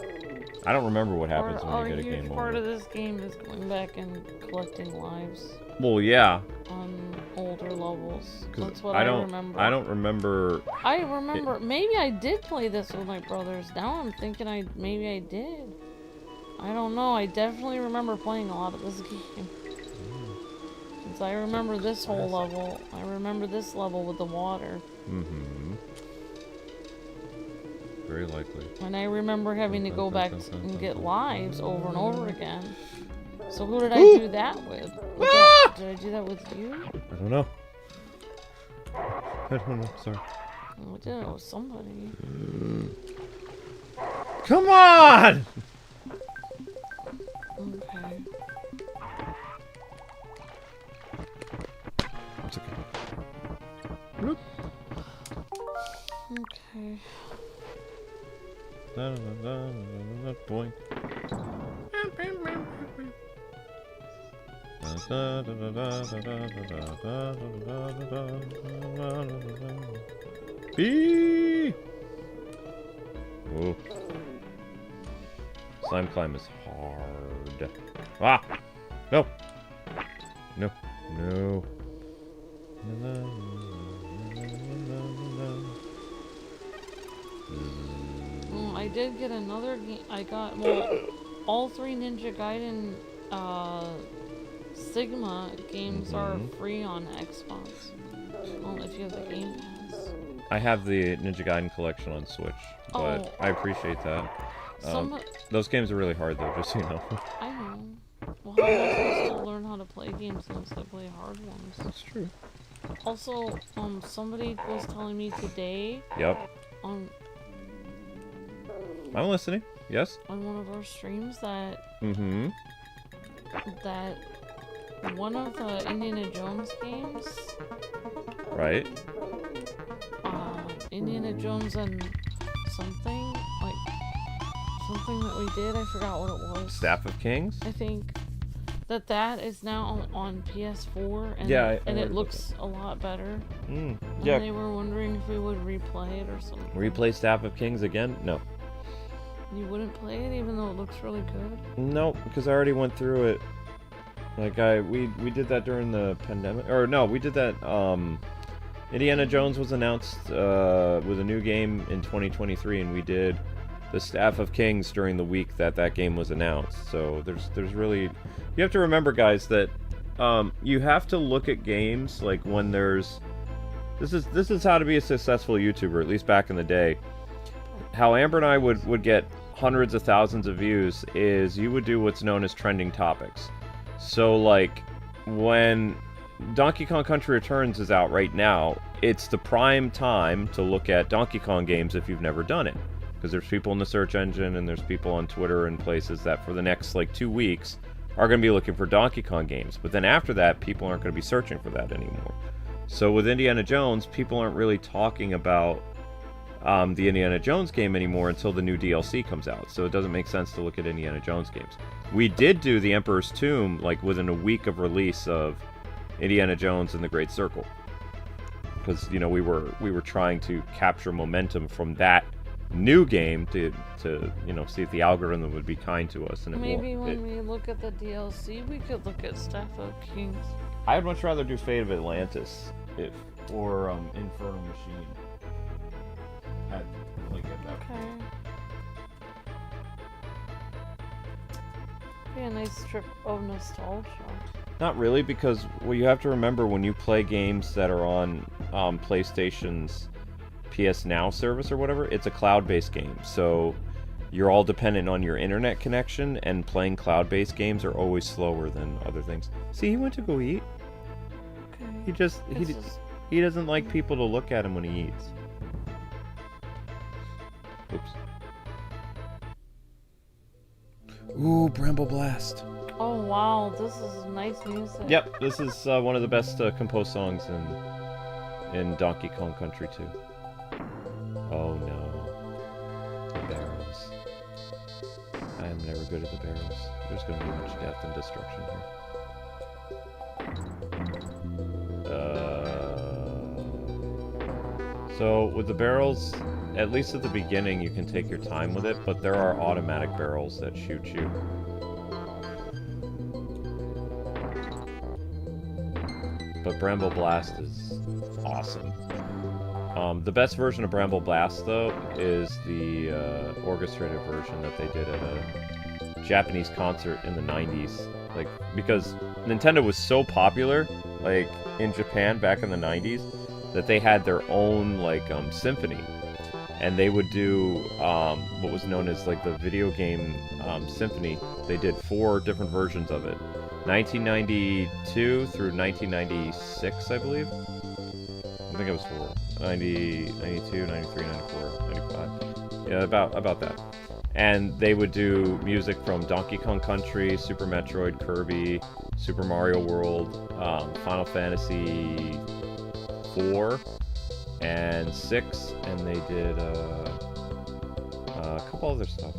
I don't remember what happens when you get a game over. A huge part of this game is going back and collecting lives. Well, yeah. On older levels. That's what I remember. I don't remember. I remember. Maybe I did play this with my brothers. Now I'm thinking maybe I did. I don't know. I definitely remember playing a lot of this game. Because I remember this whole level. I remember this level with the water. Mm-hmm. Very likely. And I remember having to go back and get lives over and over again. So who did I do that with? Did I do that with you? I don't know. I don't know, sorry. Oh, I did it with somebody. Come on! Okay. It's okay. Whoop. Okay. Boing. Bee! Oh. Slime climb is hard. Ah! No! No. No. I did get another game. I got, well, all 3 Ninja Gaiden Sigma games are free on Xbox. Well, if you have the Game Pass. I have the Ninja Gaiden collection on Switch, but I appreciate that. Those games are really hard though, just so you know. I know. Well, how am I supposed to learn how to play games unless I play hard ones? That's true. Also, somebody was telling me today. Yep. I'm listening. Yes. On one of our streams that. That one of the Indiana Jones games. Right. Indiana Jones and something that we did. I forgot what it was. Staff of Kings. I think that is now on PS4 and it looks a lot better. Yeah. And they were wondering if we would replay it or something. Replay Staff of Kings again? No. You wouldn't play it even though it looks really good? No, because I already went through it. Like we did that during the pandemic, or no, we did that. Indiana Jones was announced with a new game in 2023, and we did the Staff of Kings during the week that game was announced. So there's really, you have to remember, guys, that you have to look at games like when there's. This is how to be a successful YouTuber, at least back in the day. How Amber and I would get hundreds of thousands of views is you would do what's known as trending topics. So, like, when Donkey Kong Country Returns is out right now, it's the prime time to look at Donkey Kong games if you've never done it. Because there's people in the search engine and there's people on Twitter and places that for the next, like, 2 weeks are going to be looking for Donkey Kong games. But then after that, people aren't going to be searching for that anymore. So with Indiana Jones, people aren't really talking about the Indiana Jones game anymore until the new DLC comes out. So it doesn't make sense to look at Indiana Jones games. We did do the Emperor's Tomb like within a week of release of Indiana Jones and the Great Circle, because you know we were trying to capture momentum from that new game to you know see if the algorithm would be kind to us. And maybe when we look at the DLC, we could look at Staff of Kings. I'd much rather do Fate of Atlantis or Infernal Machine. Okay. Be a nice trip of nostalgia. Not really, because well, you have to remember when you play games that are on PlayStation's PS Now service or whatever, it's a cloud-based game. So you're all dependent on your internet connection, and playing cloud-based games are always slower than other things. See, he went to go eat. Okay. He doesn't like people to look at him when he eats. Oops. Ooh, Bramble Blast. Oh wow, this is nice music. Yep, this is one of the best composed songs in Donkey Kong Country 2. Oh no. The barrels. I am never good at the barrels. There's going to be much death and destruction here. So, with the barrels, at least at the beginning, you can take your time with it, but there are automatic barrels that shoot you. But Bramble Blast is awesome. The best version of Bramble Blast, though, is the orchestrated version that they did at a Japanese concert in the 90s. Like, because Nintendo was so popular, like, in Japan back in the 90s, that they had their own, like, symphony. And they would do what was known as, like, the video game symphony. They did 4 different versions of it. 1992 through 1996, I believe. I think it was 4. 90, 92, 93, 94, 95. Yeah, about that. And they would do music from Donkey Kong Country, Super Metroid, Kirby, Super Mario World, Final Fantasy 4 and 6, and they did a couple other stuff.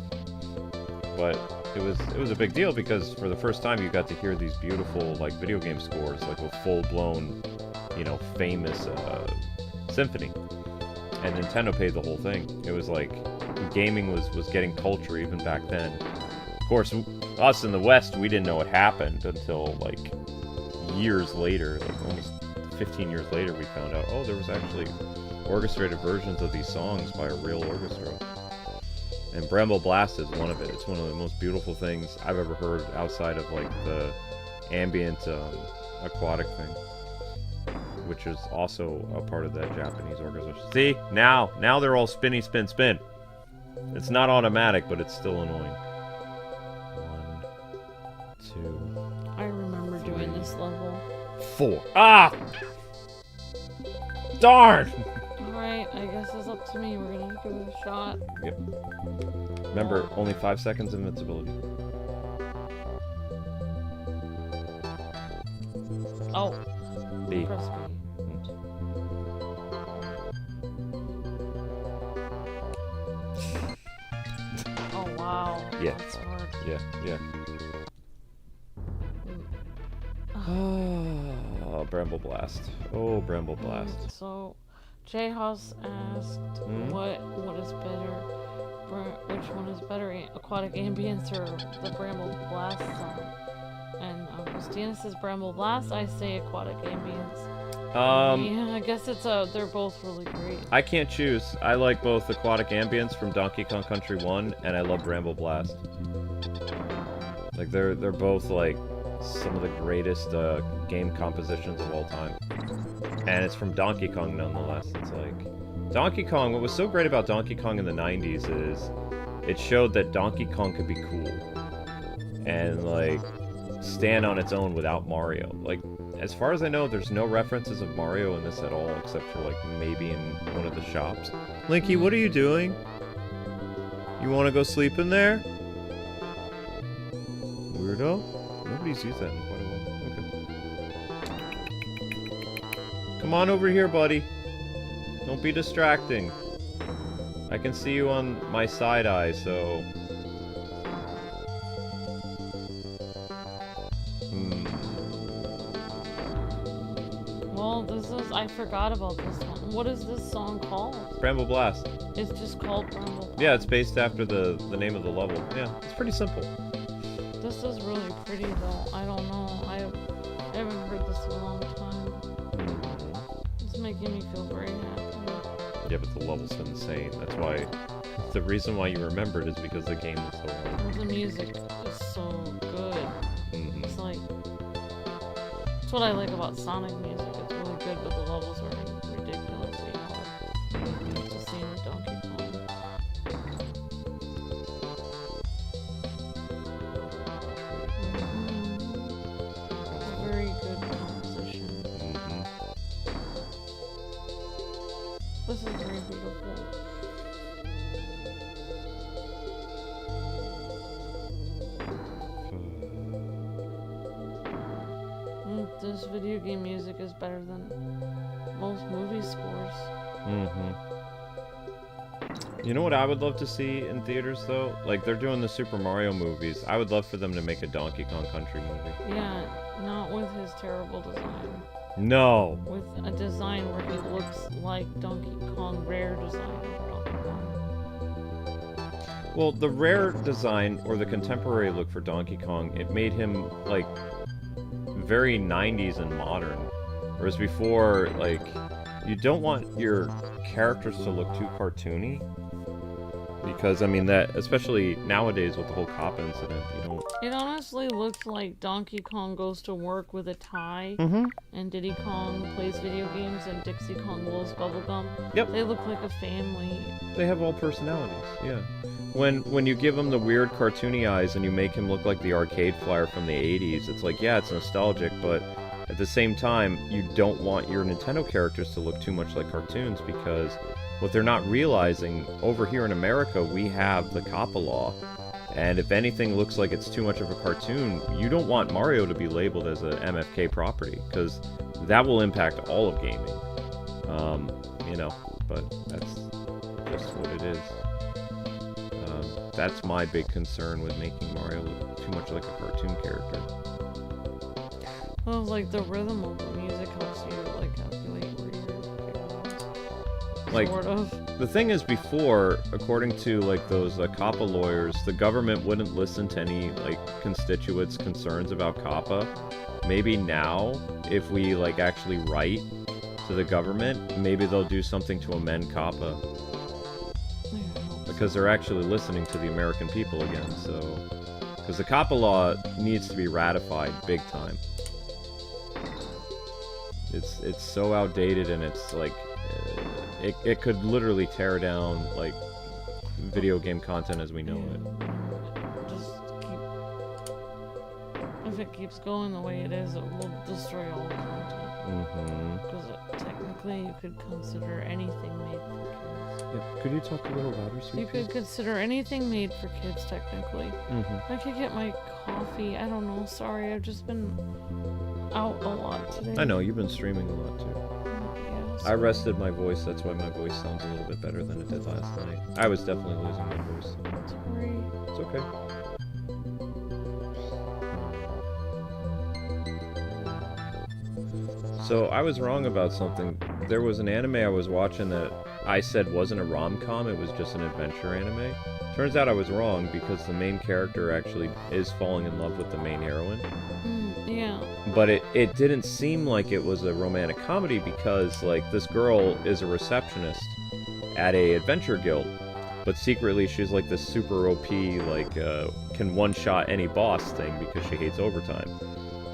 But it was a big deal because for the first time you got to hear these beautiful like video game scores, like a full-blown, you know, famous symphony. And Nintendo paid the whole thing. It was like gaming was getting culture even back then. Of course, us in the West, we didn't know what happened until like years later, like almost 15 years later, we found out, oh, there was actually orchestrated versions of these songs by a real orchestra. And Bramble Blast is one of it. It's one of the most beautiful things I've ever heard outside of like the ambient aquatic thing, which is also a part of that Japanese orchestra. See? Now they're all spinny, spin, spin. It's not automatic, but it's still annoying. 1, 2... I remember 3, doing this level. 4. Ah! Darn! Alright, I guess it's up to me. We're gonna give it a shot. Yep. Remember, only 5 seconds invincibility. Oh. B. Press B. Oh, wow. Yeah. That's hard. Yeah. Oh, Bramble Blast. Oh, Bramble Blast. So, J House asked, what is better? Which one is better, Aquatic Ambience or the Bramble Blast song? And Christina says Bramble Blast. I say Aquatic Ambience. Yeah, I guess it's they're both really great. I can't choose. I like both Aquatic Ambience from Donkey Kong Country 1, and I love Bramble Blast. Like they're both like some of the greatest game compositions of all time. And it's from Donkey Kong nonetheless. It's like Donkey Kong, what was so great about Donkey Kong in the 90s is it showed that Donkey Kong could be cool and like stand on its own without Mario. Like, as far as I know, there's no references of Mario in this at all, except for like maybe in one of the shops. Linky, what are you doing? You want to go sleep in there? Weirdo? Nobody's used that in quite a while. Okay. Come on over here, buddy. Don't be distracting. I can see you on my side eye, so... Well, I forgot about this one. What is this song called? Bramble Blast. It's just called Bramble Blast. Yeah, it's based after the name of the level. Yeah, it's pretty simple. This is really pretty, though. I don't know. I haven't heard this in a long time. It's making me feel very happy. Yeah, but the level's insane. That's why... The reason why you remembered is because the game was so long. Well, the music is so good. It's like... That's what I like about Sonic music. It's really good, but the levels are ridiculously hard. It's the same with Donkey Kong. It's a very good composition. This is very beautiful. This video game music is better than most movie scores. You know what I would love to see in theaters, though? Like, they're doing the Super Mario movies. I would love for them to make a Donkey Kong Country movie. Yeah, not with his terrible design. No! With a design where he looks like Donkey Kong, rare design of Donkey Kong. Well, the rare design, or the contemporary look for Donkey Kong, it made him, like, very 90s and modern. Whereas before, like, you don't want your characters to look too cartoony. Because, I mean, that, especially nowadays with the whole cop incident, you don't... It honestly looks like Donkey Kong goes to work with a tie, and Diddy Kong plays video games, and Dixie Kong rolls bubblegum. Yep. They look like a family. They have all personalities, yeah. When you give him the weird cartoony eyes and you make him look like the arcade flyer from the 80s, it's like, yeah, it's nostalgic, but at the same time, you don't want your Nintendo characters to look too much like cartoons, because what they're not realizing, over here in America, we have the COPPA law, and if anything looks like it's too much of a cartoon, you don't want Mario to be labeled as an MFK property, because that will impact all of gaming. You know, but that's just what it is. That's my big concern with making Mario look too much like a cartoon character. Well, like the rhythm of the music helps you like calculate where you're like, sort of. The thing is, before, according to like those COPPA lawyers, the government wouldn't listen to any like constituents' concerns about COPPA. Maybe now, if we like actually write to the government, maybe they'll do something to amend COPPA. Because they're actually listening to the American people again, so... Because the COPPA law needs to be ratified big time. It's so outdated, and it's like... it could literally tear down, like, video game content as we know it. Just keep... If it keeps going the way it is, it will destroy all content. Because technically you could consider anything made for kids. Yeah, could you talk a little louder, sweetie? You could consider anything made for kids, technically. I could get my coffee. I don't know. Sorry, I've just been out a lot today. I know, you've been streaming a lot, too. Yeah, I rested my voice, that's why my voice sounds a little bit better than it did last night. I was definitely losing my voice. Sorry. It's okay. So, I was wrong about something. There was an anime I was watching that I said wasn't a rom-com, it was just an adventure anime. Turns out I was wrong, because the main character actually is falling in love with the main heroine. Yeah. But it didn't seem like it was a romantic comedy, because, like, this girl is a receptionist at a adventure guild. But secretly she's like this super OP, like, can one-shot any boss thing because she hates overtime.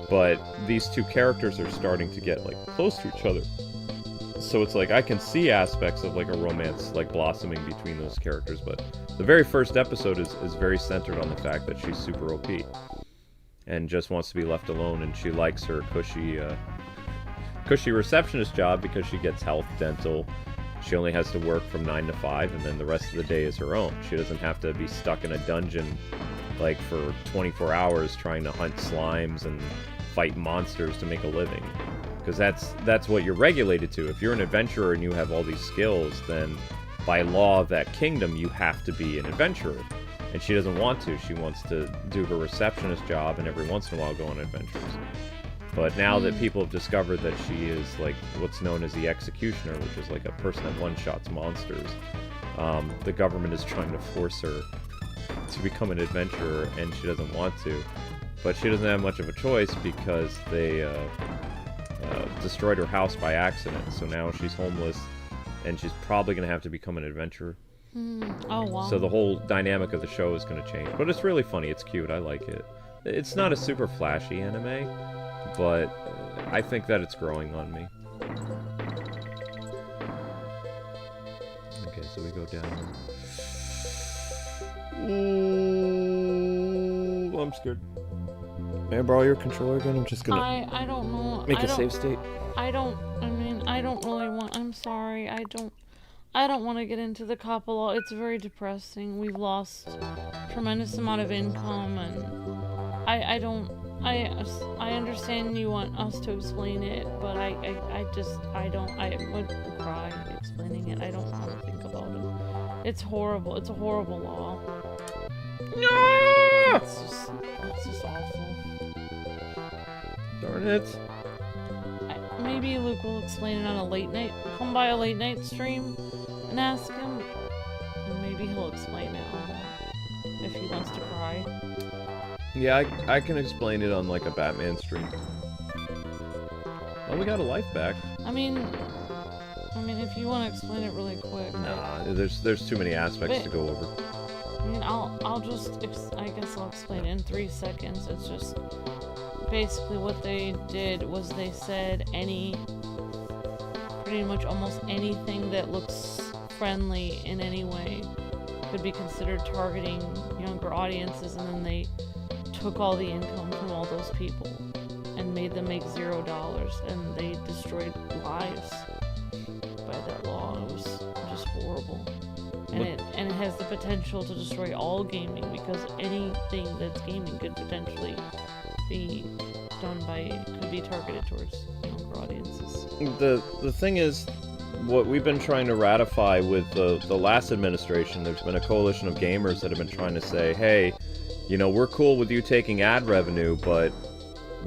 But these two characters are starting to get, like, close to each other. So it's like, I can see aspects of, like, a romance, like, blossoming between those characters, but the very first episode is very centered on the fact that she's super OP. And just wants to be left alone, and she likes her cushy receptionist job because she gets health, dental. She only has to work from 9 to 5, and then the rest of the day is her own. She doesn't have to be stuck in a dungeon, like, for 24 hours trying to hunt slimes and fight monsters to make a living. Because that's what you're regulated to. If you're an adventurer and you have all these skills, then by law of that kingdom, you have to be an adventurer. And she doesn't want to. She wants to do her receptionist job and every once in a while go on adventures. But now that people have discovered that she is, like, what's known as the executioner, which is like a person that one-shots monsters, the government is trying to force her to become an adventurer, and she doesn't want to. But she doesn't have much of a choice because they destroyed her house by accident. So now she's homeless, and she's probably going to have to become an adventurer. Oh, wow. So the whole dynamic of the show is going to change. But it's really funny. It's cute. I like it. It's not a super flashy anime, but I think that it's growing on me. Okay, so we go down. Ooh, I'm scared. May I borrow your controller again? I'm just gonna... I don't know. Make a save state. I don't really want... I'm sorry. I don't want to get into the COPPA law. It's very depressing. We've lost a tremendous amount of income, and I understand you want us to explain it, but I would cry explaining it. I don't want to think about it. It's horrible. It's a horrible law. No! It's just awful. Darn it. Maybe Luke will explain it on a late night. Come by a late night stream and ask him, and maybe he'll explain it if he wants to cry. Yeah, I can explain it on, like, a Batman stream. Oh, we got a life back. I mean, I mean, if you want to explain it really quick. Nah, there's too many aspects to go over. I mean, I'll just, I guess I'll explain it in 3 seconds. It's just, basically what they did was they said pretty much almost anything that looks friendly in any way could be considered targeting younger audiences, and then they took all the income from all those people and made them make $0, and they destroyed lives by that law. It was just horrible. And it has the potential to destroy all gaming, because anything that's gaming could potentially be could be targeted towards younger audiences. The thing is, what we've been trying to ratify with the last administration, there's been a coalition of gamers that have been trying to say, hey, you know, we're cool with you taking ad revenue, but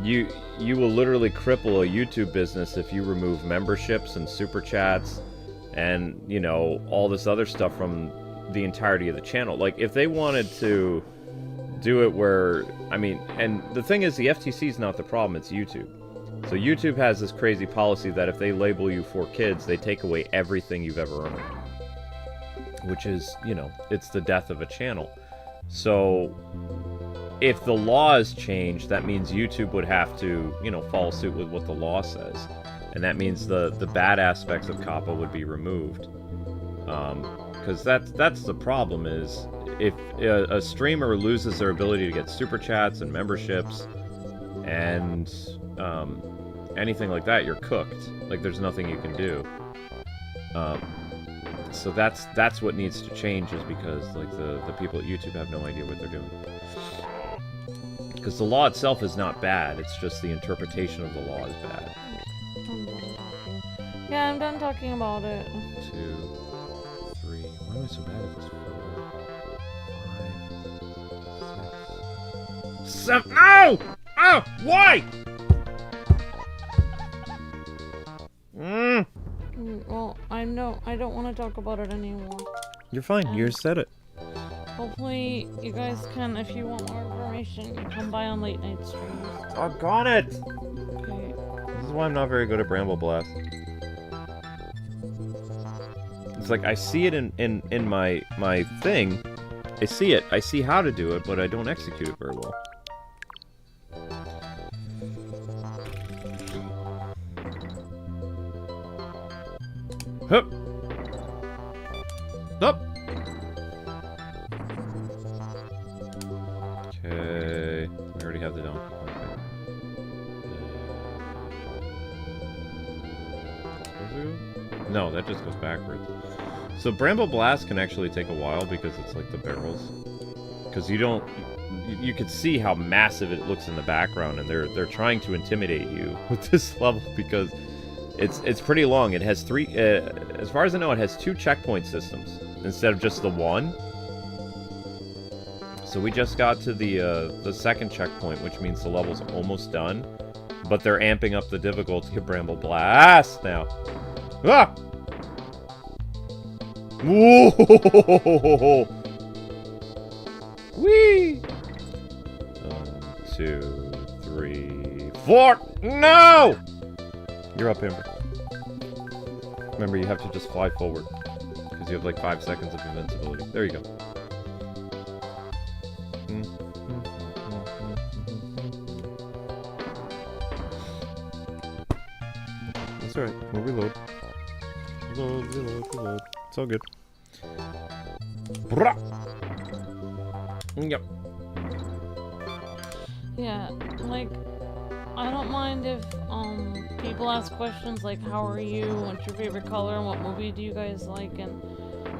you will literally cripple a YouTube business if you remove memberships and super chats and, you know, all this other stuff from the entirety of the channel. Like, if they wanted to do it where, I mean, and the thing is, the FTC is not the problem, it's YouTube. So YouTube has this crazy policy that if they label you for kids, they take away everything you've ever earned. Which is, you know, it's the death of a channel. So, if the laws change, that means YouTube would have to, you know, follow suit with what the law says. And that means the bad aspects of COPPA would be removed. Because that's the problem, is if a streamer loses their ability to get super chats and memberships and anything like that, you're cooked. Like, there's nothing you can do. So that's what needs to change, is because like the people at YouTube have no idea what they're doing. Because the law itself is not bad, it's just the interpretation of the law is bad. Yeah, I'm done talking about it. 2, 3. Why am I so bad at this? 4, 5, 6, 7. No! Oh, why? Well, I don't want to talk about it anymore. You're fine. You said it. Hopefully, you guys can, if you want more information, you come by on late night streams. Doggone it! Okay. This is why I'm not very good at Bramble Blast. It's like, I see it in my thing. I see it. I see how to do it, but I don't execute it very well. Hup! Up! Okay. We already have the donkey. No, that just goes backwards. So Bramble Blast can actually take a while because it's like the barrels. Because you can see how massive it looks in the background, and they're trying to intimidate you with this level because it's pretty long. It has 3, as far as I know, it has 2 checkpoint systems instead of just the 1. So we just got to the second checkpoint, which means the level's almost done. But they're amping up the difficulty of Bramble Blast now. Ah! Whoa! Whee! 1, 2, 3, 4! No! You're up, Amber. Remember, you have to just fly forward. Because you have like 5 seconds of invincibility. There you go. That's alright. We'll reload. Reload. It's all good. Yep. Yeah, like, I don't mind if people ask questions like, how are you, what's your favorite color, and what movie do you guys like,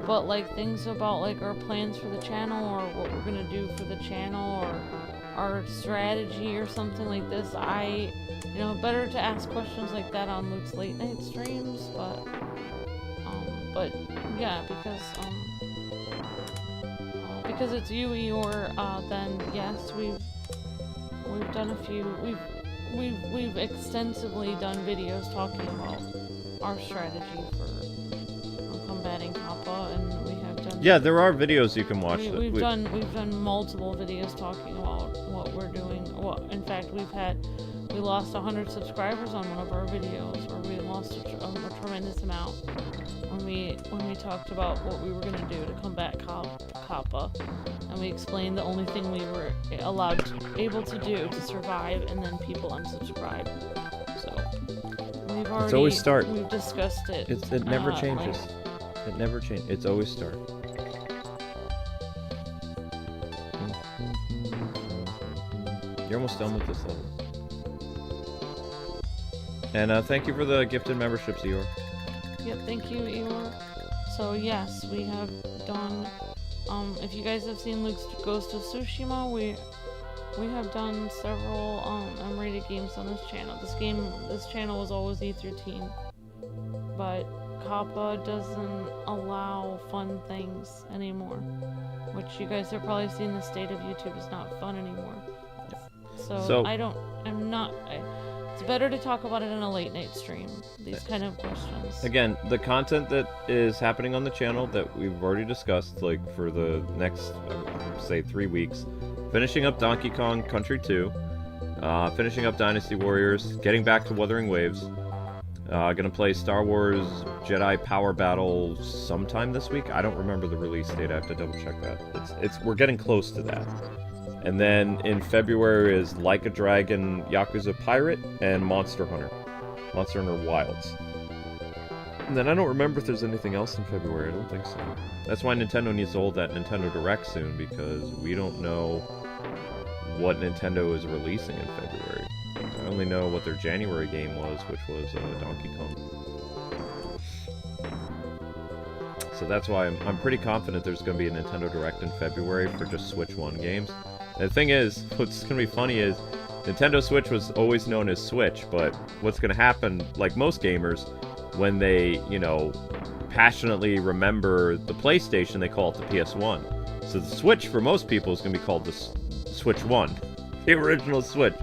but like things about like our plans for the channel, or what we're gonna do for the channel, or our strategy or something like this, better to ask questions like that on Luke's late night streams, but yeah, because it's you, Eeyore, then yes, we've done a few, we've extensively done videos talking about our strategy for combating COPPA, and we have done. Yeah, there are videos you can watch. We've done multiple videos talking about what we're doing. In fact, we lost 100 subscribers on one of our videos, or we lost a tremendous amount when we talked about what we were gonna do to combat Kappa, and we explained the only thing we were able to do to survive, and then people unsubscribe. So we've already. It's always start. We've discussed it. It never changes. It never changes. It's always start. You're almost done with this level. And thank you for the gifted memberships, Eeyore. Yep, thank you, Eeyore. So yes, we have done. If you guys have seen Luke's Ghost of Tsushima, we have done several unrated games on this channel. This channel was always E13, but Kappa doesn't allow fun things anymore, which you guys have probably seen. The state of YouTube is not fun anymore. So it's better to talk about it in a late night stream, these kind of questions. Again, the content that is happening on the channel that we've already discussed, like for the next, say, 3 weeks, finishing up Donkey Kong Country 2, finishing up Dynasty Warriors, getting back to Wuthering Waves, gonna play Star Wars Jedi Power Battle sometime this week. I don't remember the release date, I have to double check that. We're getting close to that. And then in February is Like a Dragon, Yakuza Pirate, and Monster Hunter Wilds. And then I don't remember if there's anything else in February. I don't think so. That's why Nintendo needs to hold that Nintendo Direct soon, because we don't know what Nintendo is releasing in February. I only know what their January game was, which was Donkey Kong. So that's why I'm pretty confident there's going to be a Nintendo Direct in February for just Switch 1 games. And the thing is, what's going to be funny is, Nintendo Switch was always known as Switch, but what's going to happen, like most gamers, when they, you know, passionately remember the PlayStation, they call it the PS1. So the Switch, for most people, is going to be called the Switch 1. The original Switch.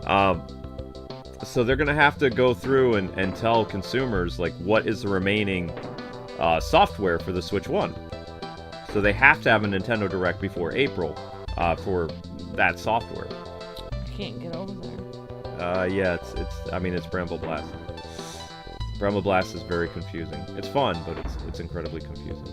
So they're going to have to go through and tell consumers, like, what is the remaining software for the Switch 1. So they have to have a Nintendo Direct before April for that software. Can't get over there. Yeah, it's Bramble Blast. Bramble Blast is very confusing. It's fun, but it's incredibly confusing.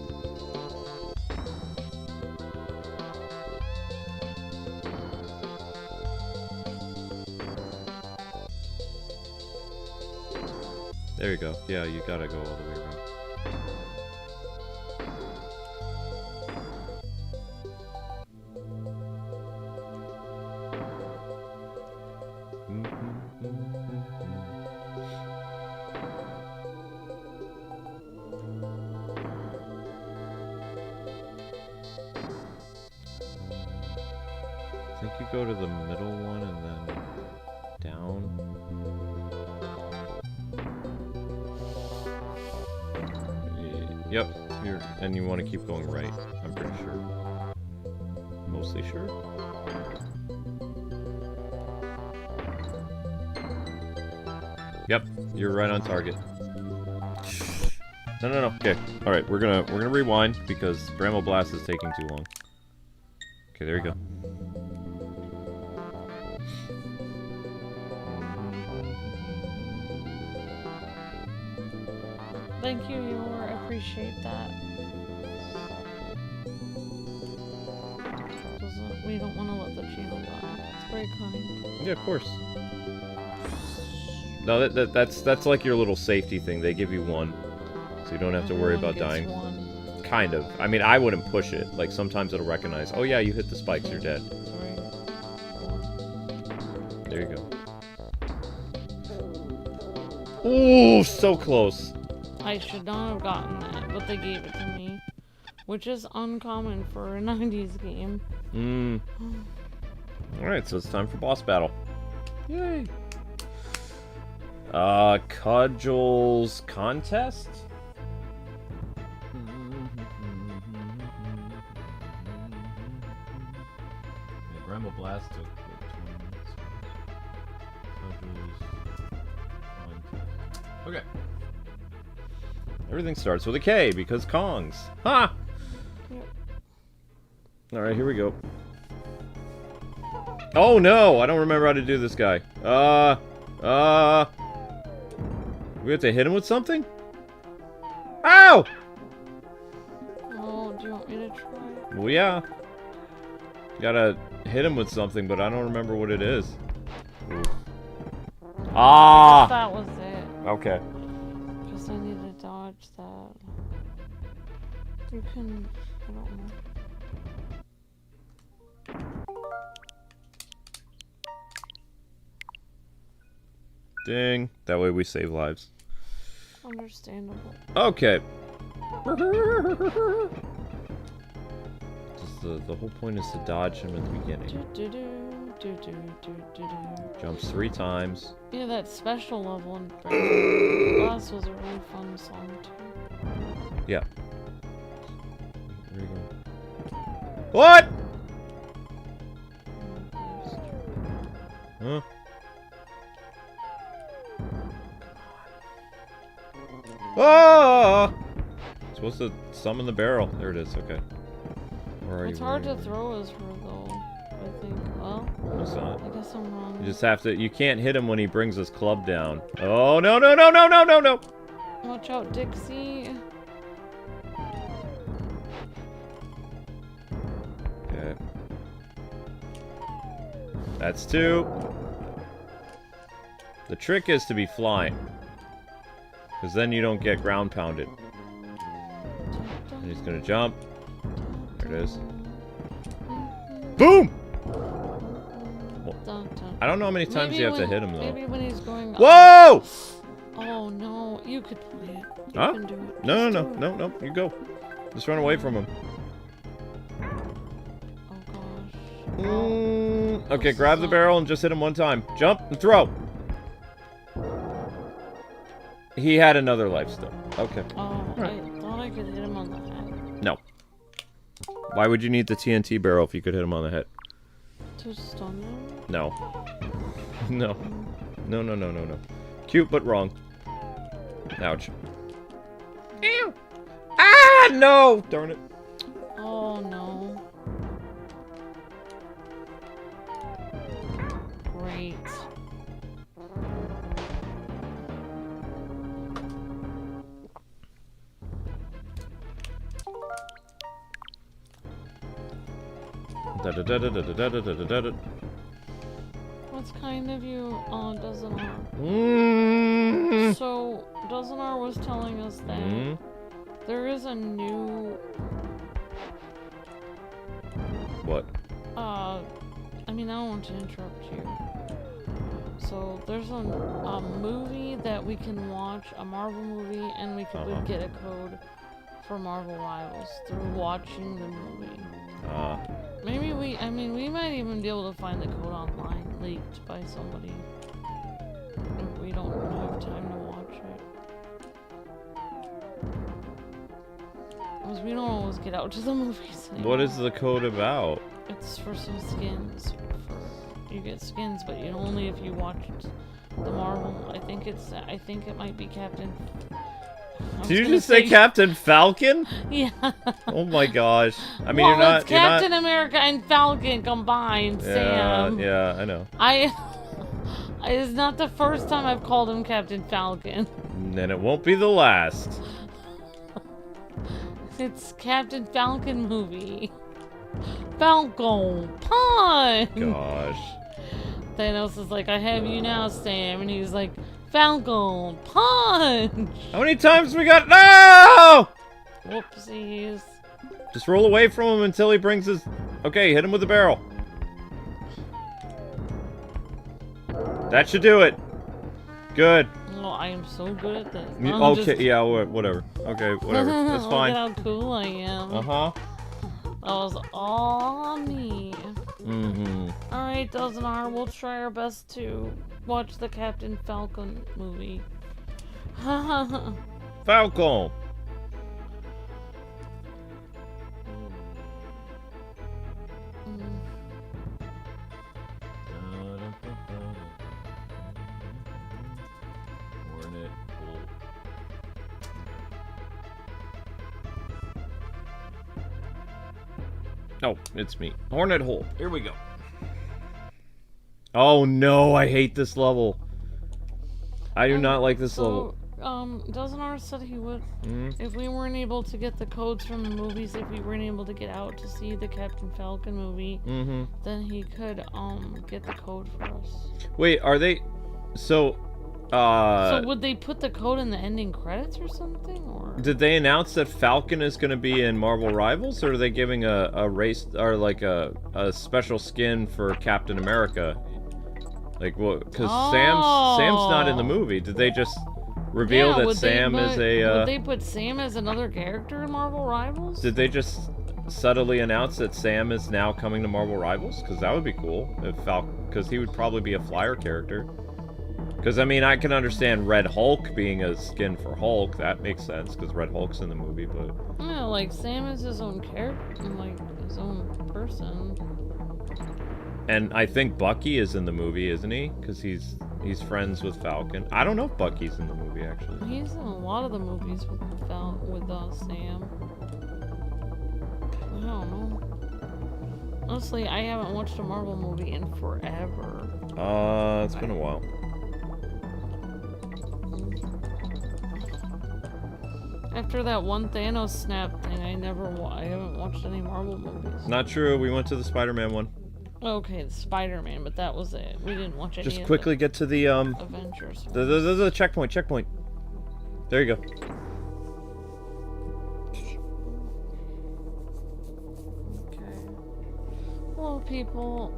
There you go. Yeah, you gotta go all the way around. I think you go to the middle one and then down. Yep, and you want to keep going right, I'm pretty sure. Mostly sure. Yep, you're right on target. No. Okay, all right, we're gonna rewind because Bramble Blast is taking too long. Okay, there you go. Thank you, Eeyore. I appreciate that. We don't want to let the channel die. It's very kind. Yeah, of course. No, that's like your little safety thing. They give you one, so you don't have to worry about dying. One. Kind of. I mean, I wouldn't push it. Like, sometimes it'll recognize, oh yeah, you hit the spikes, you're dead. There you go. Ooh, so close. I should not have gotten that, but they gave it to me. Which is uncommon for a 90s game. Alright, so it's time for boss battle. Yay! Kudgel's Kontest? Bramble Blast took 20 minutes. Kudgel's Kontest. Okay. Everything starts with a K because Kongs. Ha! Yep. Alright, here we go. Oh no! I don't remember how to do this guy. We have to hit him with something? Ow! Oh, do you want me to try? Well, yeah. Gotta hit him with something, but I don't remember what it is. Ooh. Ah! That was it. Okay. Just I need to dodge that. You can... I don't know. Ding. That way we save lives. Understandable. Okay. Just the whole point is to dodge him at the beginning. Jumps 3 times. Yeah, that special level in Bramble Blast was a really fun song too. Yeah. Where are you going? What? Huh? Oh! Supposed to summon the barrel. There it is. Okay. Where are you? It's hard to throw as her though. I think. Well, No, it's not. I guess I'm wrong. You just have to. You can't hit him when he brings his club down. Oh no no no no no no no! Watch out, Dixie. Okay. That's 2. The trick is to be flying. Because then you don't get ground pounded. And he's gonna jump. There it is. Boom! Well, I don't know how many times Maybe you have to when- hit him though. Maybe when he's going up. Whoa! Oh no, you could play it. You Huh? can do it. No, Just no, do it. no, no, no. You go. Just run away from him. Oh gosh. Okay, grab the barrel and just hit him 1 time. Jump and throw. He had another life still. Okay. Oh, I thought I could hit him on the head. No. Why would you need the TNT barrel if you could hit him on the head? To stun him? No. No. No, no, no, no, no. Cute, but wrong. Ouch. Ew! Ah, no! Darn it. Oh no. Great. Da-da-da-da-da-da-da-da-da-da. What's kind of you, Dozenar? Mm. So, Dozenar was telling us that Mm. there is a new, What? I mean, I don't want to interrupt you. So, there's a movie that we can watch, a Marvel movie, and we could would get a code for Marvel Rivals through watching the movie. Maybe we might even be able to find the code online, leaked by somebody. If we don't have time to watch it. Because we don't always get out to the movies anymore. What is the code about? It's for some skins. You get skins, but only if you watched the Marvel. I think it might be Captain. Did you just say Captain Falcon? Yeah. Oh my gosh. I mean, well, it's Captain America and Falcon combined, Yeah, Sam. yeah, I know. It's not the first time I've called him Captain Falcon. And it won't be the last. It's Captain Falcon movie. Falcon Punch! Gosh. Thanos is like, I have you now, Sam. And he's like, Falcon Punch! How many times we got? No! Whoopsies. Just roll away from him until he brings his... Okay, hit him with the barrel. That should do it. Good. Oh, I am so good at this. Okay, yeah, whatever. Okay, whatever. That's fine. Look at how cool I am. Uh-huh. That was all me. Mm-hmm. Alright, Dozenar, we'll try our best to watch the Captain Falcon movie. Falcon. Hornet Hole. Oh, it's me. Hornet Hole. Here we go. Oh no, I hate this level. I do not like this level. Doesn't said he would, Mm-hmm. if we weren't able to get the codes from the movies, if we weren't able to get out to see the Captain Falcon movie, then he could, get the code for us. Wait, are they... So would they put the code in the ending credits or something, or? Did they announce that Falcon is going to be in Marvel Rivals, or are they giving a race, or like a special skin for Captain America? Like, well, because Sam's not in the movie. Did they just reveal that Sam is a... would they put Sam as another character in Marvel Rivals? Did they just subtly announce that Sam is now coming to Marvel Rivals? Because that would be cool, if because he would probably be a flyer character. Because, I mean, I can understand Red Hulk being a skin for Hulk. That makes sense, because Red Hulk's in the movie, but... Yeah, like, Sam is his own character, like, his own person. And I think Bucky is in the movie, isn't he? Because he's friends with Falcon. I don't know if Bucky's in the movie, actually. He's in a lot of the movies with Sam. I don't know. Honestly, I haven't watched a Marvel movie in forever. It's been a while. After that one Thanos snap thing, I haven't watched any Marvel movies. Not true. We went to the Spider-Man one. Okay, the Spider-Man, but that was it. We didn't watch any Just quickly get to the Avengers. The checkpoint. There you go. Okay. Well, people,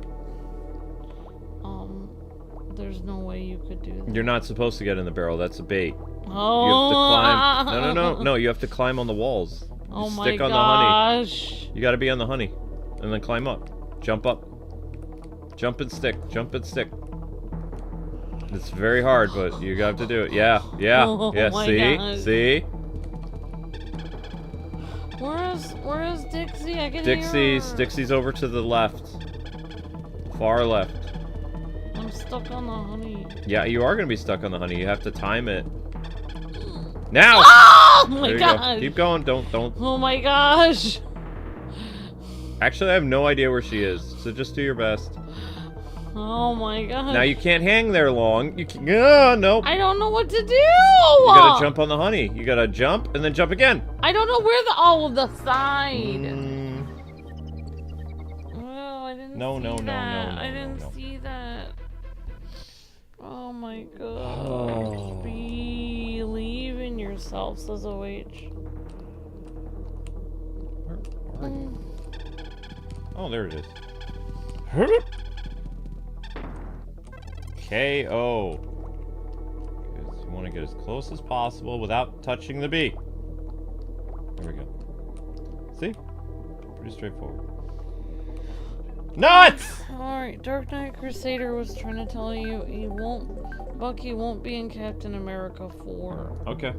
there's no way you could do that. You're not supposed to get in the barrel. That's a bait. Oh. You have to climb. No. You have to climb on the walls. Oh my Stick on the honey. You got to be on the honey, and then climb up. Jump up. Jump and stick. It's very hard, but you got to do it. Yeah. Oh my gosh. See? Where is Dixie? I can hear her. Dixie's over to the left. Far left. I'm stuck on the honey. Yeah, you are going to be stuck on the honey. You have to time it. Now! Oh my gosh! Keep going. Don't. Oh my gosh! Actually, I have no idea where she is, so just do your best. Oh my gosh. Now you can't hang there long. You can, no. I don't know what to do! You gotta jump on the honey. You gotta jump and then jump again. I don't know where the side. Oh, I didn't No. I didn't see that. Oh my gosh. Believe in yourself, says OH. Where are you? Oh, there it is. KO. You want to get as close as possible without touching the bee. There we go. See? Pretty straightforward. Nuts! Alright, Dark Knight Crusader was trying to tell you Bucky won't be in Captain America 4. Okay.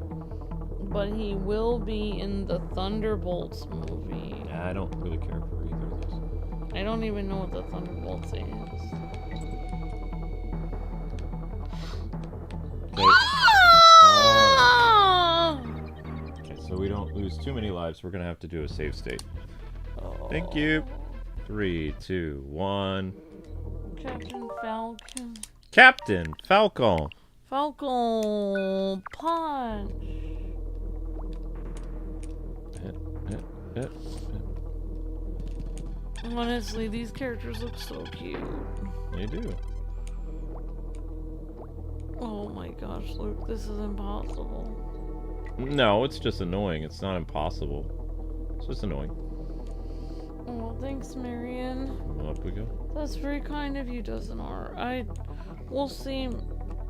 But he will be in the Thunderbolts movie. I don't really care for either of those. I don't even know what the Thunderbolts is. Okay. Okay, so we don't lose too many lives. We're gonna have to do a save state. Thank you. 3, 2, 1. Captain Falcon. Captain Falcon. Falcon punch. Honestly, these characters look so cute. They do. Oh my gosh, Luke, this is impossible. No, it's just annoying. It's not impossible. It's just annoying. Oh, thanks, Marion. Well, up we go. That's very kind of you, Dozenar. We'll see.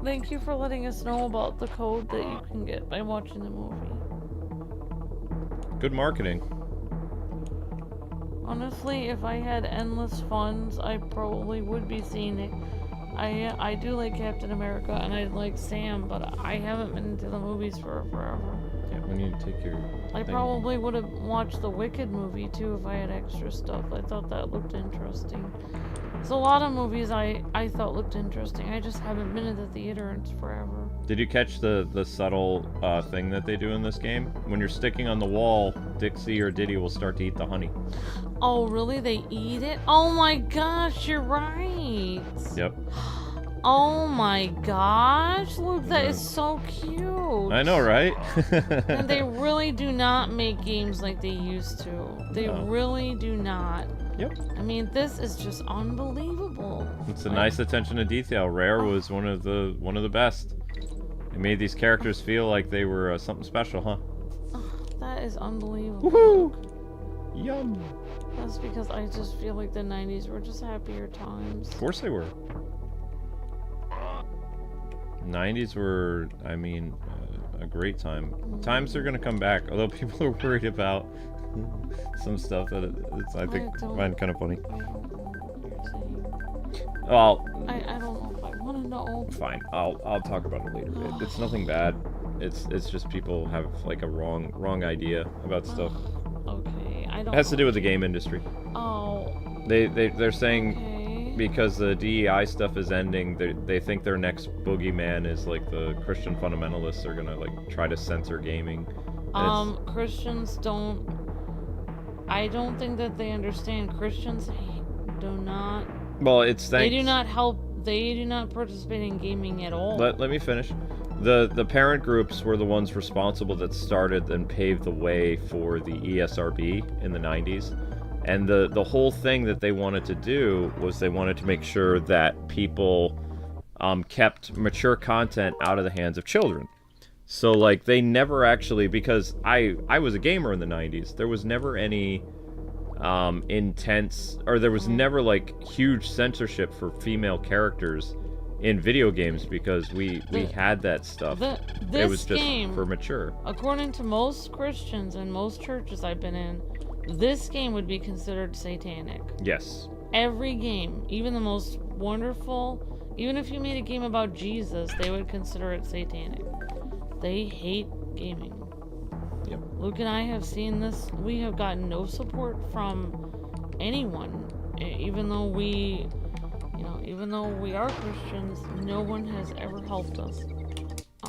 Thank you for letting us know about the code that you can get by watching the movie. Good marketing. Honestly, if I had endless funds, I probably would be seeing it. I do like Captain America and I like Sam, but I haven't been to the movies for forever. Yep. when you take your I thing. probably would have watched the Wicked movie too if I had extra stuff. I thought that looked interesting. There's a lot of movies I thought looked interesting. I just haven't been at the theater in forever. Did you catch the subtle thing that they do in this game? When you're sticking on the wall, Dixie or Diddy will start to eat the honey. Oh, really? They eat it? Oh my gosh, you're right. Yep. Oh my gosh, Luke, that is so cute. I know, right? And they really do not make games like they used to. They really do not. Yep. I mean, this is just unbelievable. It's a nice attention to detail. Rare was one of the best. It made these characters feel like they were something special, huh? That is unbelievable. Woohoo! Yum. That's because I just feel like the 90s were just happier times. Of course they were. 90s were, I mean, a great time. Times are gonna come back, although people are worried about some stuff that I think find kind of funny. I don't know what you're saying. Well, I don't know if I want to know. fine. I'll talk about it later. It's nothing bad. It's just people have like a wrong idea about stuff. Okay, I don't. It has to do with the game industry. Oh. They're saying. Okay. Because the DEI stuff is ending, they think their next boogeyman is like the Christian fundamentalists are gonna like try to censor gaming. Christians don't. I don't think that they understand. Christians do not. Well, it's They do not help. They do not participate in gaming at all. Let me finish. The parent groups were the ones responsible that started and paved the way for the ESRB in the 90s. And the whole thing that they wanted to do was they wanted to make sure that people kept mature content out of the hands of children. So, like, they never actually, because I was a gamer in the 90s, there was never any intense, or there was never, like, huge censorship for female characters in video games because we had that stuff. It was just game, for mature. According to most Christians and most churches I've been in, this game would be considered satanic. Yes. Every game, even the most wonderful, even if you made a game about Jesus, they would consider it satanic. They hate gaming. Yep. Luke and I have seen this. We have gotten no support from anyone, even though we are Christians. No one has ever helped us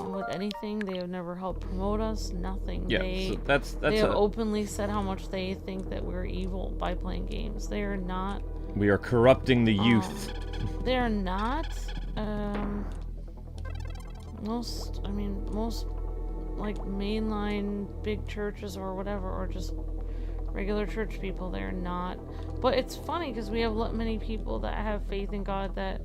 with anything. They have never helped promote us. Nothing. Yeah, They have openly said how much they think that we're evil by playing games. They are not. We are corrupting the youth. They are not. Most like mainline big churches or whatever, or just regular church people, they're not. But it's funny because we have many people that have faith in God, that,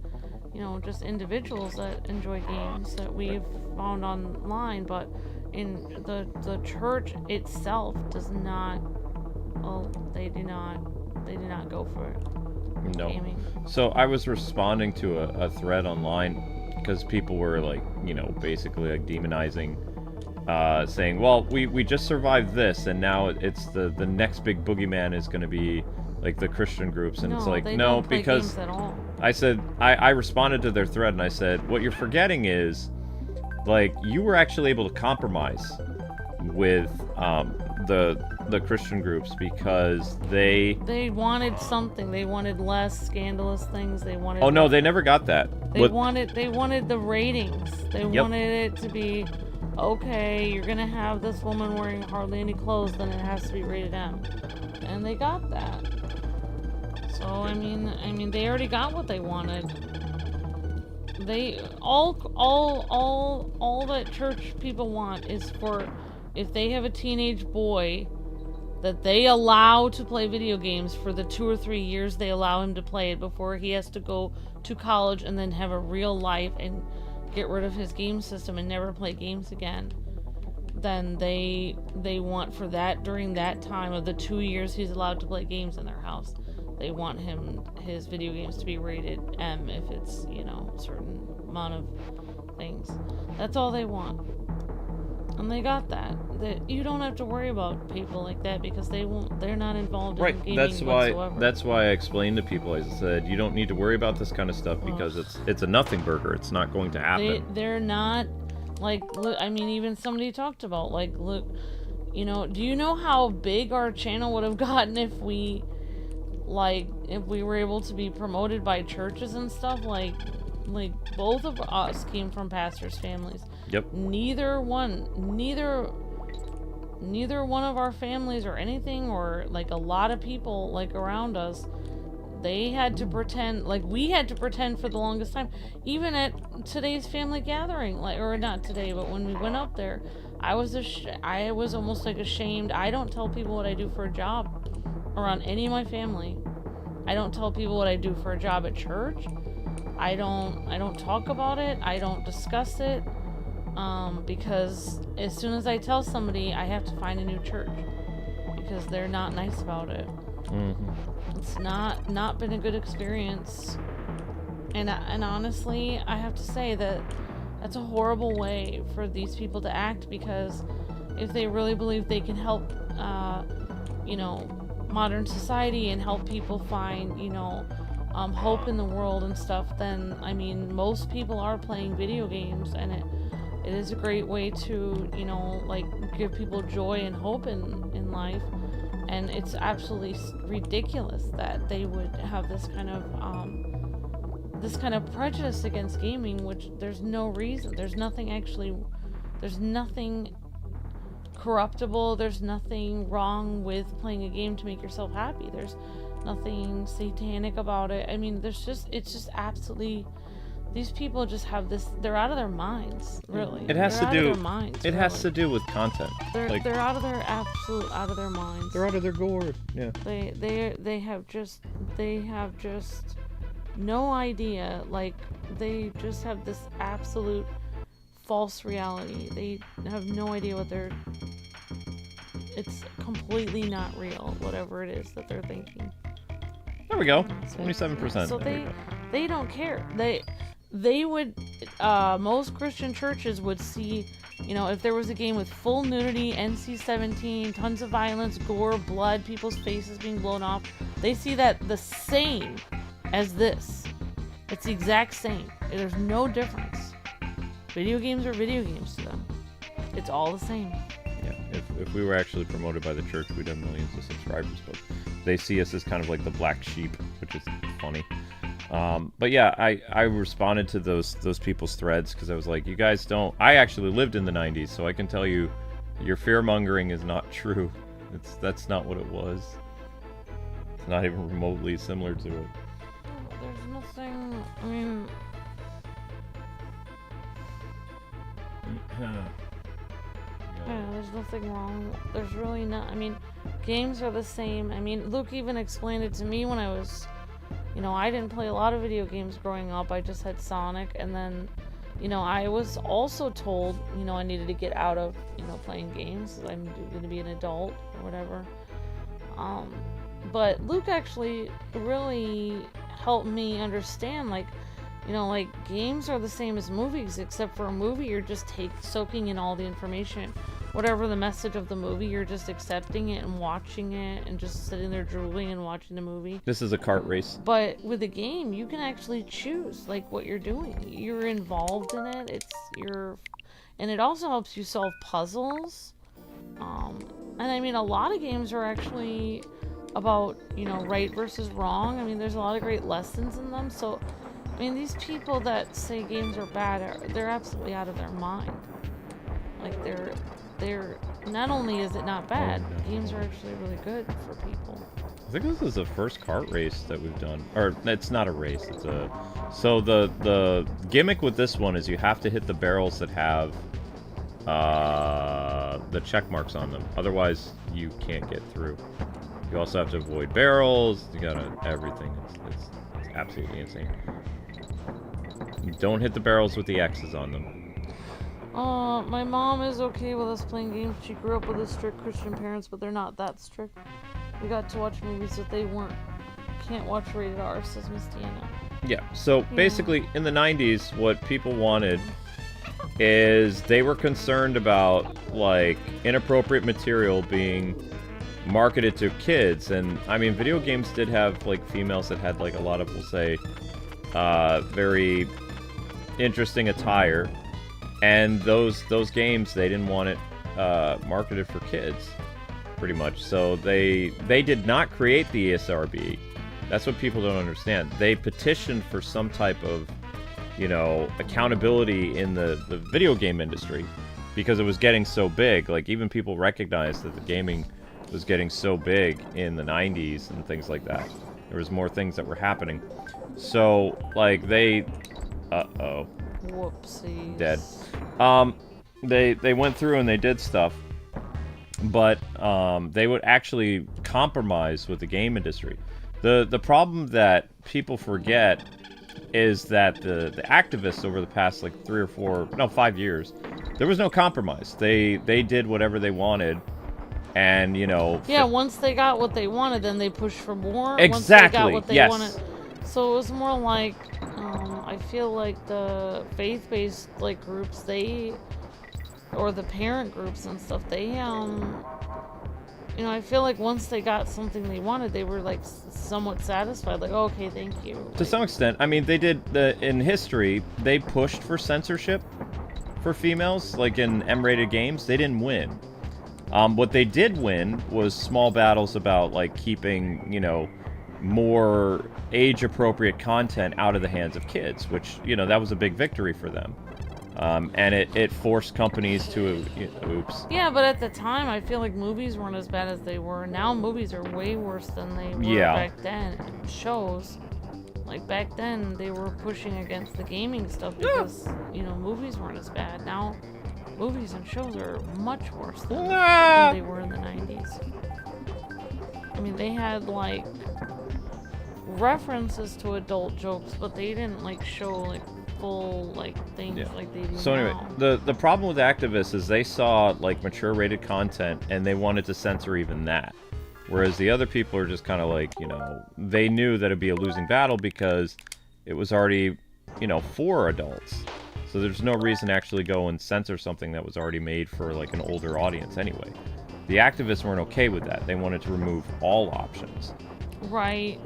you know, just individuals that enjoy games that we've found online, but in the church itself does not. Well, they do not go for it. No. Gaming. So I was responding to a thread online because people were like, you know, basically like demonizing, saying, well, we just survived this, and now it's the next big boogeyman is going to be like the Christian groups, and it's like, they no, don't play because games at all. I said, I responded to their thread and I said, what you're forgetting is, like, you were actually able to compromise with the Christian groups because they wanted something. They wanted less scandalous things. They wanted. Oh no, they never got that. They wanted the ratings. They wanted it to be, okay, you're gonna have this woman wearing hardly any clothes, then it has to be rated M, and they got that. So I mean, they already got what they wanted. They all that church people want is for, if they have a teenage boy, that they allow to play video games for the 2 or 3 years they allow him to play it before he has to go to college and then have a real life and get rid of his game system and never play games again. Then they want for that, during that time of the 2 years he's allowed to play games in their house, they want his video games to be rated M if it's, you know, a certain amount of things. That's all they want. And they got that. That you don't have to worry about people like that because they're not involved in gaming whatsoever. That's why I explained to people, I said, you don't need to worry about this kind of stuff because it's a nothing burger. It's not going to happen. They're not Like, look, I mean, even somebody talked about, like, look, you know, do you know how big our channel would have gotten if we, like, if we were able to be promoted by churches and stuff? Like both of us came from pastors' families. Yep. Neither one of our families or anything, or like a lot of people like around us, they had to pretend, like we had to pretend for the longest time. Even at today's family gathering, like, or not today, but when we went up there, I was almost like ashamed. I don't tell people what I do for a job around any of my family. I don't tell people what I do for a job at church. I don't talk about it. I don't discuss it. Because as soon as I tell somebody, I have to find a new church because they're not nice about it. Mm-hmm. It's not been a good experience, and honestly, I have to say that that's a horrible way for these people to act, because if they really believe they can help, you know, modern society and help people find, you know, hope in the world and stuff, then I mean, most people are playing video games, and it is a great way to, you know, like, give people joy and hope in life. And it's absolutely ridiculous that they would have this kind of prejudice against gaming, which there's no reason. There's nothing corruptible. There's nothing wrong with playing a game to make yourself happy. There's nothing satanic about it. I mean, it's just absolutely. These people just have this. They're out of their minds, really. It has they're to do. Out of their minds, it has to do with content. They're out of their out of their minds. They're out of their gourd. Yeah. They have just no idea. Like, they just have this absolute false reality. They have no idea what they're. It's completely not real. Whatever it is that they're thinking. There we go. 27%. So they don't care. They would, most Christian churches would see, you know, if there was a game with full nudity, NC-17, tons of violence, gore, blood, people's faces being blown off, they see that the same as this. It's the exact same. There's no difference. Video games are video games to them. It's all the same. Yeah, if we were actually promoted by the church, we'd have millions of subscribers, but they see us as kind of like the black sheep, which is funny. But yeah, I responded to those people's threads because I was like, you guys don't. I actually lived in the 90s, so I can tell you, your fear-mongering is not true. That's not what it was. It's not even remotely similar to it. There's nothing. I mean. Yeah, there's nothing wrong. There's really not. I mean, games are the same. I mean, Luke even explained it to me when I was. You know, I didn't play a lot of video games growing up. I just had Sonic, and then, you know, I was also told, you know, I needed to get out of, you know, playing games. I'm going to be an adult or whatever. But Luke actually really helped me understand, like, you know, like, games are the same as movies, except for a movie, you're just soaking in all the information. Whatever the message of the movie, you're just accepting it and watching it and just sitting there drooling and watching the movie. This is a kart race. But with a game, you can actually choose, like, what you're doing. You're involved in it. And it also helps you solve puzzles. And I mean, a lot of games are actually about, you know, right versus wrong. I mean, there's a lot of great lessons in them. So, I mean, these people that say games are bad, they're absolutely out of their mind. Like, they're not only is it not bad, games are actually really good for people. I think this is the first kart race that we've done. Or, it's not a race, it's a... So the gimmick with this one is you have to hit the barrels that have the check marks on them. Otherwise, you can't get through. You also have to avoid barrels, you gotta... everything. It's absolutely insane. You don't hit the barrels with the X's on them. My mom is okay with us playing games. She grew up with a strict Christian parents, but they're not that strict. We got to watch movies that they can't watch rated R, says Miss Deanna. Yeah, so basically in the 90s, what people wanted is they were concerned about, like, inappropriate material being marketed to kids. And, I mean, video games did have, like, females that had, like, a lot of, we'll say, very interesting attire. And those games, they didn't want it marketed for kids, pretty much. So they did not create the ESRB. That's what people don't understand. They petitioned for some type of, you know, accountability in the video game industry because it was getting so big. Like, even people recognized that the gaming was getting so big in the 90s and things like that. There was more things that were happening. So, like, they... Uh-oh. Whoopsies. Dead. They went through and they did stuff, but they would actually compromise with the game industry. The problem that people forget is that the activists over the past, like, 5 years, there was no compromise. They did whatever they wanted, and, you know... Yeah, once they got what they wanted, then they pushed for more. Exactly, once they got what they yes. wanted. So it was more like, I feel like the faith-based, like, groups, or the parent groups and stuff, they, you know, I feel like once they got something they wanted, they were, like, somewhat satisfied. Like, oh, okay, thank you. To like, some extent. I mean, they did, in history, they pushed for censorship for females, like in M-rated games. They didn't win. What they did win was small battles about, like, keeping, you know, more age-appropriate content out of the hands of kids, which, you know, that was a big victory for them. And it forced companies to, oops. Yeah, but at the time, I feel like movies weren't as bad as they were. Now movies are way worse than they were back then. Shows, like, back then, they were pushing against the gaming stuff because, you know, movies weren't as bad. Now, movies and shows are much worse than they were in the 90s. I mean, they had, like, references to adult jokes, but they didn't, like, show, like, full, like, things like they do So anyway, now. the problem with activists is they saw, like, mature rated content and they wanted to censor even that. Whereas the other people are just kind of like, you know, they knew that it'd be a losing battle because it was already, you know, for adults. So there's no reason to actually go and censor something that was already made for, like, an older audience anyway. The activists weren't okay with that. They wanted to remove all options. Right.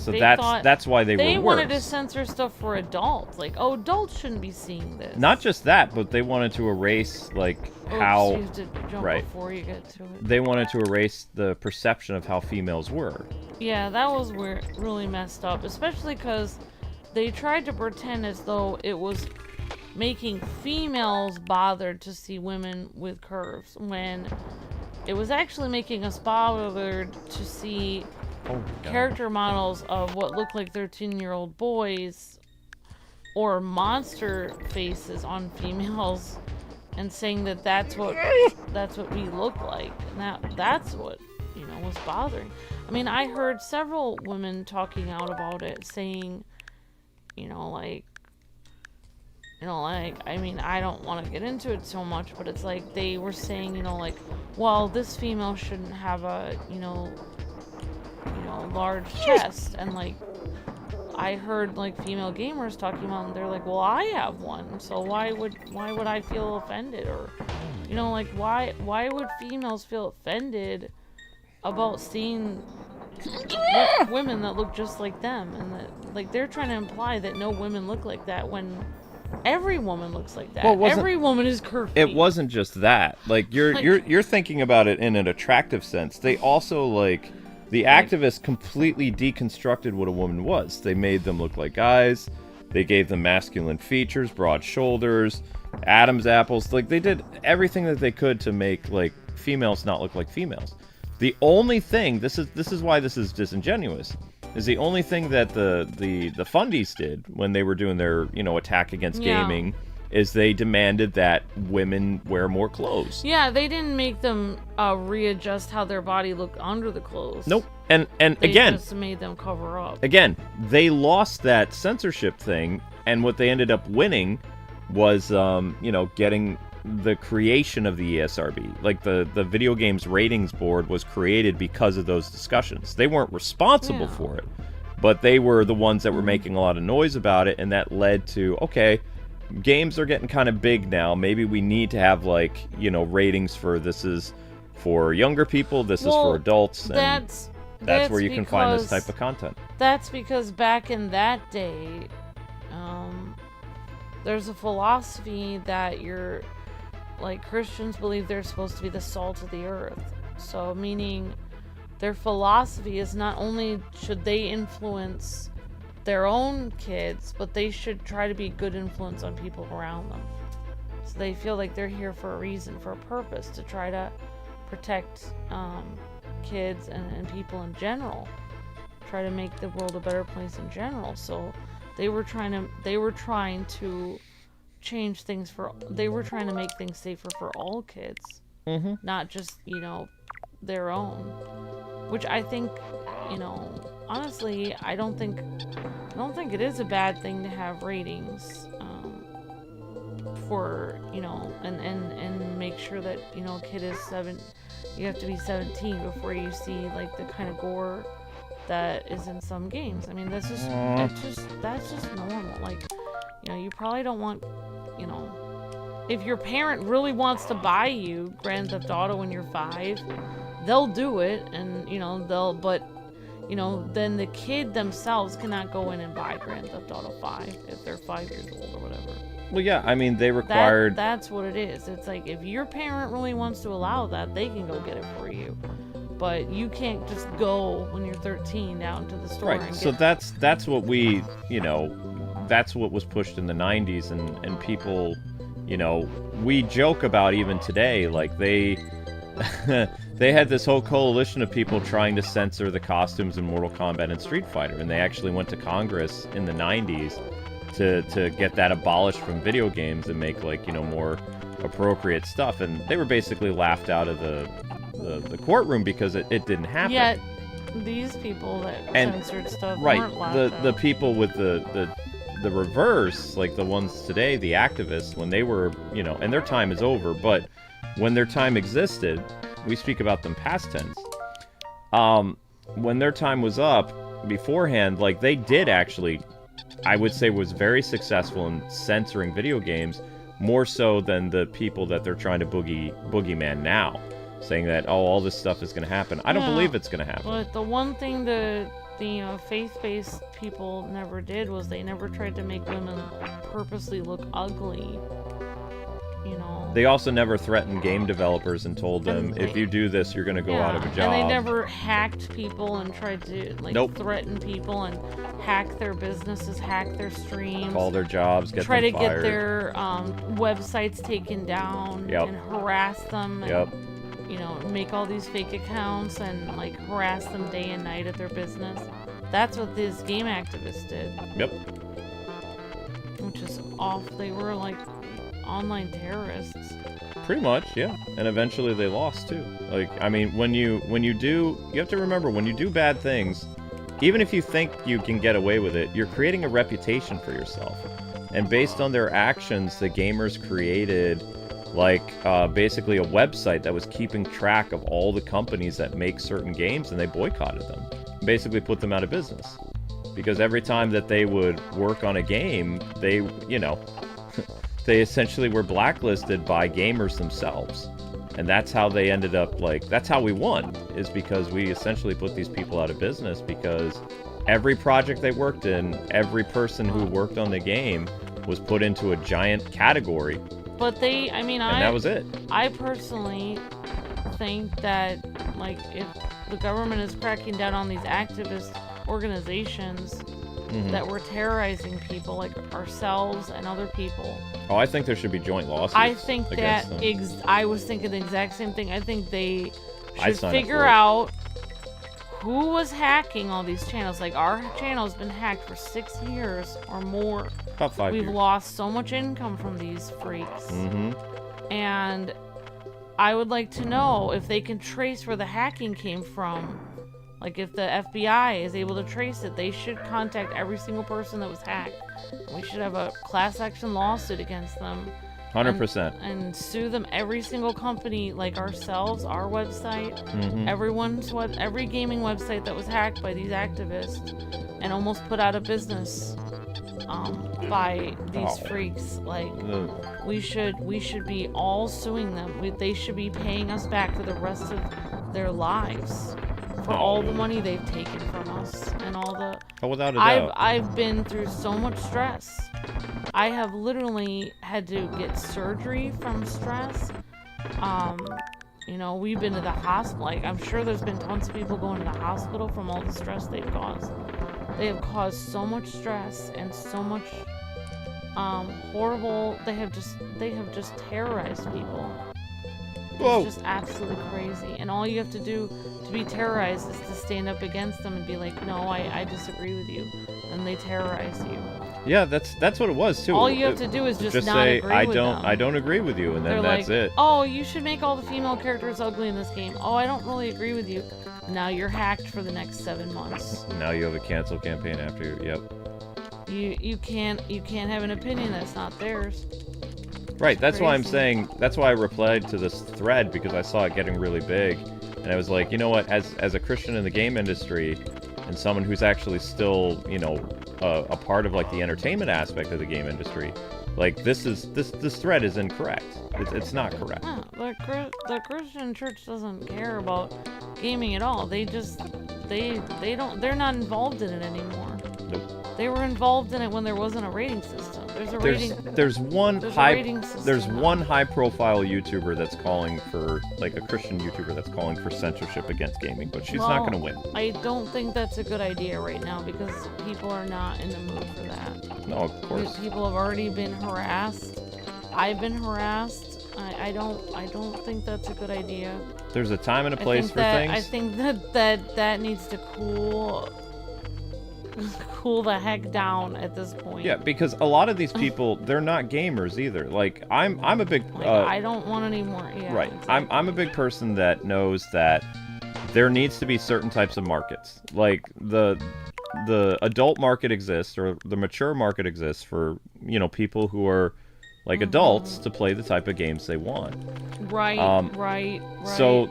So they that's why they were worse. They wanted to censor stuff for adults. Like, oh, adults shouldn't be seeing this. Not just that, but they wanted to erase, like, how... You have to jump before you get to it. They wanted to erase the perception of how females were. Yeah, that was where it really messed up. Especially because they tried to pretend as though it was making females bothered to see women with curves, when it was actually making us bothered to see character models of what looked like 13-year-old boys or monster faces on females, and saying that that's what we look like, and that's what, you know, was bothering. I mean, I heard several women talking out about it, saying, I mean, I don't want to get into it so much, but it's like they were saying, you know, like, well, this female shouldn't have a, large chest, and, like, I heard, like, female gamers talking about, and they're like, well, I have one, so why would I feel offended? Or, you know, like, why would females feel offended about seeing women that look just like them? And that, like, they're trying to imply that no women look like that, when every woman looks like that. Well, every woman is curvy. It wasn't just that. Like, you're thinking about it in an attractive sense. They also, like, the activists completely deconstructed what a woman was. They made them look like guys. They gave them masculine features, broad shoulders, Adam's apples. Like, they did everything that they could to make, like, females not look like females. The only thing, this is why this is disingenuous, is the only thing that the fundies did when they were doing their, attack against gaming, is they demanded that women wear more clothes. Yeah, they didn't make them readjust how their body looked under the clothes. Nope. And they again, just made them cover up. Again, they lost that censorship thing, and what they ended up winning was, getting the creation of the ESRB. Like, the video games ratings board was created because of those discussions. They weren't responsible for it, but they were the ones that were making a lot of noise about it, and that led to, okay, games are getting kind of big now. Maybe we need to have, like, ratings for, this is for younger people, this is for adults, and that's where you can find this type of content. That's because back in that day, there's a philosophy that you're, like, Christians believe they're supposed to be the salt of the earth. So, meaning their philosophy is not only should they influence their own kids, but they should try to be a good influence on people around them. So they feel like they're here for a reason, for a purpose, to try to protect kids and people in general. Try to make the world a better place in general. So they were trying to change things they were trying to make things safer for all kids. Mm-hmm. Not just, their own. Which I think, honestly, I don't think it is a bad thing to have ratings for, and make sure that, a kid is you have to be 17 before you see, like, the kind of gore that is in some games. I mean, that's just normal. Like, you probably don't want, if your parent really wants to buy you Grand Theft Auto when you're 5, they'll do it, and, then the kid themselves cannot go in and buy Grand Theft Auto 5 if they're 5 years old or whatever. Well, yeah, I mean, they required... That's what it is. It's like, if your parent really wants to allow that, they can go get it for you. But you can't just go, when you're 13, down to the store and so that's what we, that's what was pushed in the 90s, and people, we joke about even today, like, they had this whole coalition of people trying to censor the costumes in Mortal Kombat and Street Fighter, and they actually went to Congress in the 90s to get that abolished from video games and make, like, more appropriate stuff, and they were basically laughed out of the courtroom because it didn't happen. Yet these people that censored stuff weren't laughed out. The people with the reverse, like the ones today, the activists, when they were, and their time is over, but when their time existed, we speak about them past tense. When their time was up beforehand, like, they did actually, I would say, was very successful in censoring video games, more so than the people that they're trying to boogeyman now, saying that, oh, all this stuff is going to happen. I don't believe it's going to happen. But the one thing the faith-based people never did was they never tried to make women purposely look ugly. They also never threatened game developers and told them, if you do this, you're going to go out of a job. And they never hacked people and tried to, like, threaten people and hack their businesses, hack their streams. Call their jobs, get them fired. Try to get their websites taken down and harass them. And, make all these fake accounts and, like, harass them day and night at their business. That's what these game activists did. Yep. Which is off. They were, like, online terrorists. Pretty much, yeah. And eventually they lost too. Like, I mean, when you have to remember, when you do bad things, even if you think you can get away with it, you're creating a reputation for yourself. And based on their actions, the gamers created, like, basically a website that was keeping track of all the companies that make certain games, and they boycotted them. Basically put them out of business. Because every time that they would work on a game, they, they essentially were blacklisted by gamers themselves. And that's how they ended up, like, that's how we won, is because we essentially put these people out of business, because every project they worked in, every person who worked on the game was put into a giant category. But that was it. I personally think that, like, if the government is cracking down on these activist organizations that were terrorizing people like ourselves and other people. Oh, I think there should be joint lawsuits. I think that I was thinking the exact same thing. I think they should figure out who was hacking all these channels. Like, our channel's been hacked for 6 years or more. About 5 years. We've lost so much income from these freaks. And I would like to know if they can trace where the hacking came from. Like, if the FBI is able to trace it, they should contact every single person that was hacked. We should have a class action lawsuit against them. 100%. And sue them, every single company, like ourselves, our website, every gaming website that was hacked by these activists and almost put out of business by these freaks. Like, we should be all suing them. They should be paying us back for the rest of their lives. For all the money they've taken from us and all the... Oh, without a doubt. I've been through so much stress. I have literally had to get surgery from stress. You know, we've been to the hospital. Like, I'm sure there's been tons of people going to the hospital from all the stress they've caused. They have caused so much stress and so much horrible. They have just terrorized people. Whoa. It's just absolutely crazy. And all you have to do to be terrorized is to stand up against them and be like, no, I disagree with you. And they terrorize you. Yeah, that's what it was too. All you have to do is just not say agree with them. I don't agree with you, and then They're that's like, it. oh, you should make all the female characters ugly in this game. Oh, I don't really agree with you. Now you're hacked for the next 7 months. Now you have a cancel campaign after you. Yep. You can't have an opinion that's not theirs. Right. That's why I'm Crazy. saying. That's why I replied to this thread, because I saw it getting really big, and I was like, you know what? As a Christian in the game industry, and someone who's actually still, you know, a part of like the entertainment aspect of the game industry, like this thread is incorrect. It's not correct. Yeah, the Christian church doesn't care about gaming at all. They just they're not involved in it anymore. Nope. They were involved in it when there wasn't a rating system. There's one rating system there's now. one high profile YouTuber that's calling for, like, a Christian YouTuber that's calling for censorship against gaming, but she's not going to win. I don't think that's a good idea right now because people are not in the mood for that. No, of course. People have already been harassed. I've been harassed. I don't think that's a good idea. There's a time and a place for things. I think that needs to cool the heck down at this point. Yeah, because a lot of these people, they're not gamers either. Like, I'm a big I don't want any more. Yeah, right. exactly. I'm a big person that knows that there needs to be certain types of markets. Like the adult market exists, or the mature market exists for, you know, people who are like adults to play the type of games they want. Right. Right. So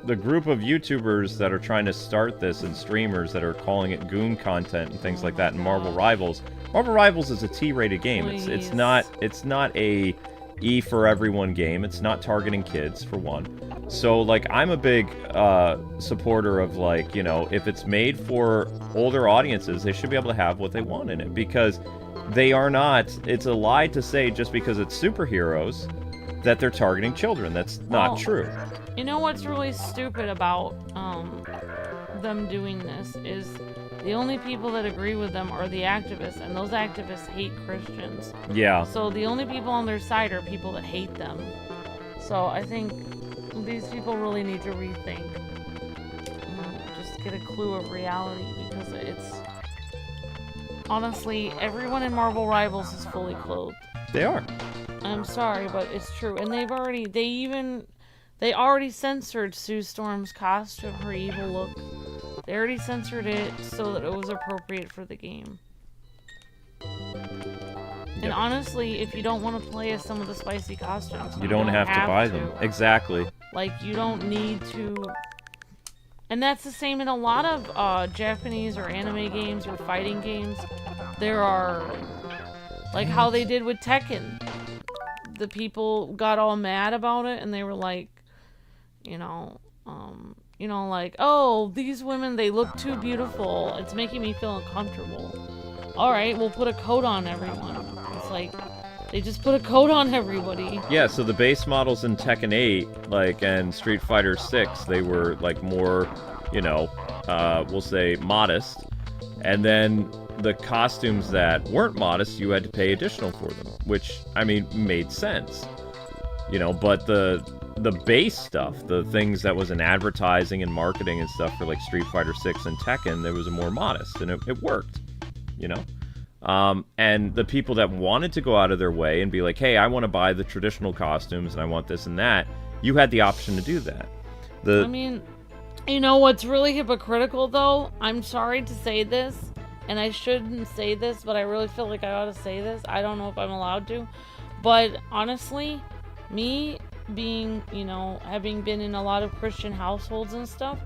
the group of YouTubers that are trying to start this, and streamers that are calling it goon content and things like that, and Marvel Rivals. Marvel Rivals is a T-rated game. It's not a E for everyone game. It's not targeting kids, for one. So, like, I'm a big supporter of, like, you know, if it's made for older audiences, they should be able to have what they want in it, because they are not. It's a lie to say just because it's superheroes that they're targeting children. That's not true. You know what's really stupid about them doing this is the only people that agree with them are the activists, and those activists hate Christians. Yeah. So the only people on their side are people that hate them. So I think these people really need to rethink. Just get a clue of reality, because it's... Honestly, everyone in Marvel Rivals is fully clothed. They are. I'm sorry, but it's true. And they already censored Sue Storm's costume, her evil look. They already censored it so that it was appropriate for the game. And honestly, if you don't want to play as some of the spicy costumes, You don't have to buy them. Exactly. Like, you don't need to... And that's the same in a lot of Japanese or anime games or fighting games. There are... Like how they did with Tekken. The people got all mad about it, and they were like, like, oh, these women, they look too beautiful. It's making me feel uncomfortable. Alright, we'll put a coat on everyone. It's like, they just put a coat on everybody. Yeah, so the base models in Tekken 8, like, and Street Fighter 6, they were, like, more, we'll say modest. And then the costumes that weren't modest, you had to pay additional for them, which, I mean, made sense. But the base stuff, the things that was in advertising and marketing and stuff for, like, Street Fighter 6 and Tekken, there was a more modest, and it worked, and the people that wanted to go out of their way and be like, hey, I want to buy the traditional costumes, and I want this and that, you had the option to do that. I mean, what's really hypocritical, though? I'm sorry to say this, and I shouldn't say this, but I really feel like I ought to say this. I don't know if I'm allowed to. But honestly, me being, having been in a lot of Christian households and stuff,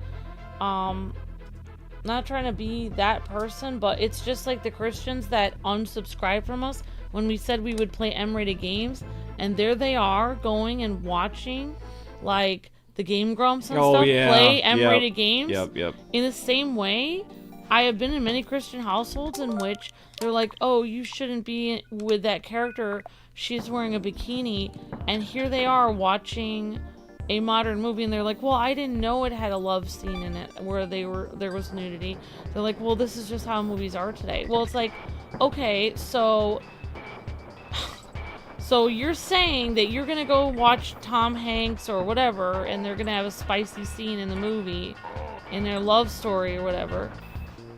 not trying to be that person, but it's just like the Christians that unsubscribed from us when we said we would play M-rated games, and there they are going and watching, like, the Game Grumps and stuff play M-rated games. Yep. In the same way, I have been in many Christian households in which they're like, oh, you shouldn't be with that character. She's wearing a bikini. And here they are watching a modern movie, and they're like, well, I didn't know it had a love scene in it where there was nudity. They're like, well, this is just how movies are today. Well, it's like, okay, so you're saying that you're gonna go watch Tom Hanks or whatever, and they're gonna have a spicy scene in the movie, in their love story or whatever,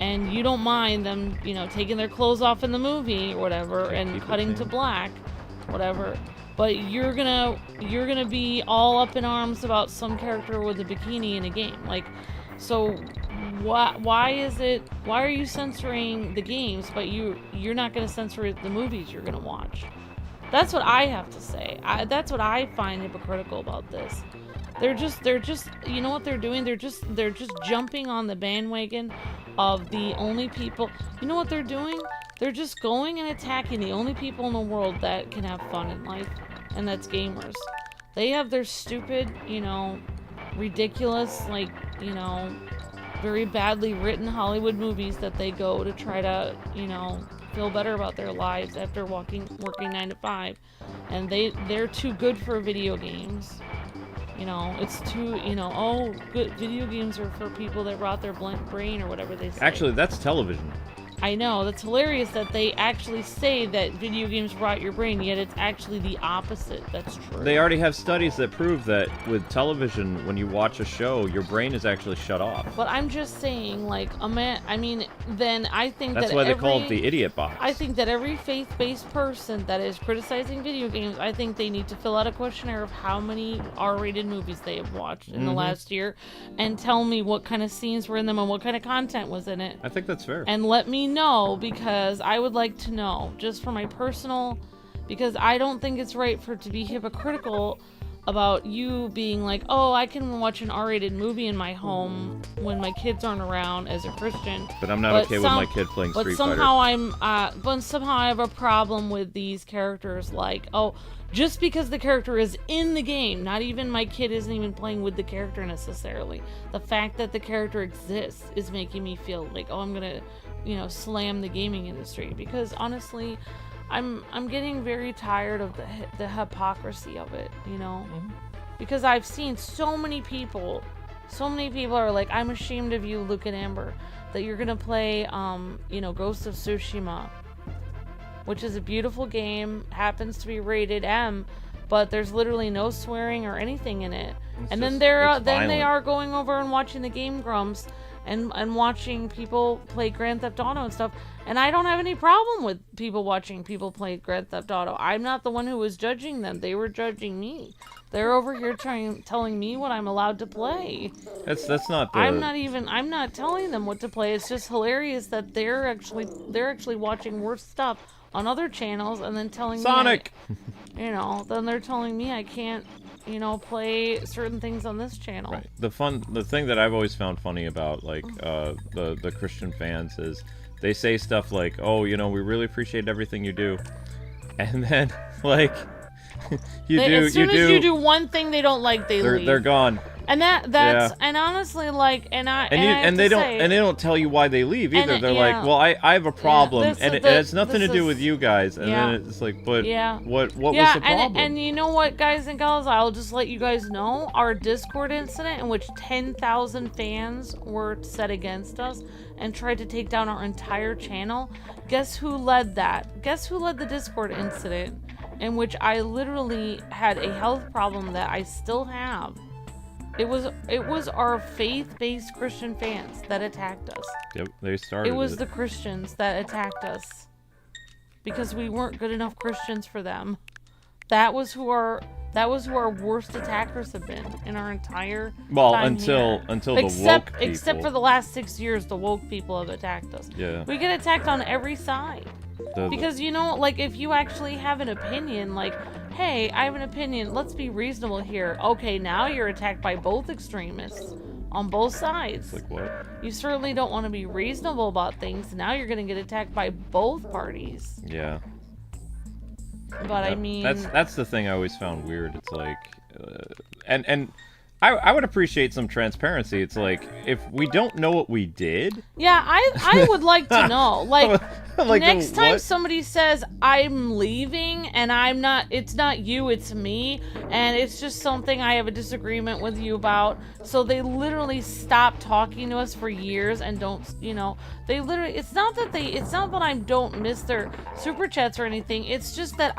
and you don't mind them, you know, taking their clothes off in the movie or whatever, and cutting to black, whatever. But you're gonna be all up in arms about some character with a bikini in a game. Like, so why are you censoring the games, but you're not gonna censor the movies you're gonna watch? That's what I have to say. That's what I find hypocritical about this. They're just, you know what they're doing? They're just jumping on the bandwagon of the only people. You know what they're doing? They're just going and attacking the only people in the world that can have fun in life, and that's gamers. They have their stupid, you know, ridiculous, like, you know, very badly written Hollywood movies that they go to try to, you know, feel better about their lives after working 9 to 5, and they're too good for video games. You know, it's too, you know, oh, good video games are for people that rot their brain or whatever they say. Actually, that's television. I know, that's hilarious that they actually say that video games rot your brain, yet it's actually the opposite. That's true. They already have studies that prove that with television, when you watch a show, your brain is actually shut off. But I'm just saying, like, then I think that's why they call it the idiot box. I think that every faith-based person that is criticizing video games, I think they need to fill out a questionnaire of how many R-rated movies they have watched in the last year, and tell me what kind of scenes were in them and what kind of content was in it. I think that's fair. And let me know, because I would like to know, just for my personal, because I don't think it's right to be hypocritical about you being like, oh, I can watch an R-rated movie in my home when my kids aren't around as a Christian. But I'm not okay with my kid playing Street Fighter. But somehow I have a problem with these characters, like, oh, just because the character is in the game, not even my kid isn't even playing with the character necessarily. The fact that the character exists is making me feel like, oh, I'm gonna, you know, slam the gaming industry, because honestly, I'm getting very tired of the hypocrisy of it, you know, because I've seen so many people are like, I'm ashamed of you, Luke and Amber, that you're gonna play, you know, Ghost of Tsushima, which is a beautiful game, happens to be rated M, but there's literally no swearing or anything in it. And then they are going over and watching the Game Grumps and watching people play Grand Theft Auto and stuff. And I don't have any problem with people watching people play Grand Theft Auto. I'm not the one who was judging them. They were judging me. They're over here telling me what I'm allowed to play. That's not the... I'm not telling them what to play. It's just hilarious that they're actually watching worse stuff on other channels and then telling Sonic! me, then they're telling me I can't, you know, play certain things on this channel. Right. The thing that I've always found funny about, like, the Christian fans is they say stuff like, oh, you know, we really appreciate everything you do. And then, like, as soon as you do one thing they don't like, they leave. They're gone. And and honestly, like, and they don't tell you why they leave either. They're like, well, I have a problem, and it has nothing to do with you guys. And then it's like, but what was the problem? And you know what, guys and gals, I'll just let you guys know, our Discord incident in which 10,000 fans were set against us and tried to take down our entire channel. Guess who led that? Guess who led the Discord incident in which I literally had a health problem that I still have? It was our faith-based Christian fans that attacked us. Yep, they started. It was the Christians that attacked us because we weren't good enough Christians for them. That was who our worst attackers have been in our entire time until here. the woke people. Except for the last 6 years, the woke people have attacked us. Yeah. We get attacked on every side. Because, you know, like, if you actually have an opinion, like, hey, I have an opinion, let's be reasonable here. Okay, now you're attacked by both extremists on both sides. Like what? You certainly don't want to be reasonable about things. Now you're going to get attacked by both parties. Yeah. But I mean... That's the thing I always found weird. It's like... and I would appreciate some transparency. It's like, if we don't know what we did... Yeah, I would like to know. Like, like next time somebody says, I'm leaving, and I'm not, it's not you, it's me, and it's just something I have a disagreement with you about, so they literally stop talking to us for years and don't, you know, they literally, it's not that I don't miss their super chats or anything, it's just that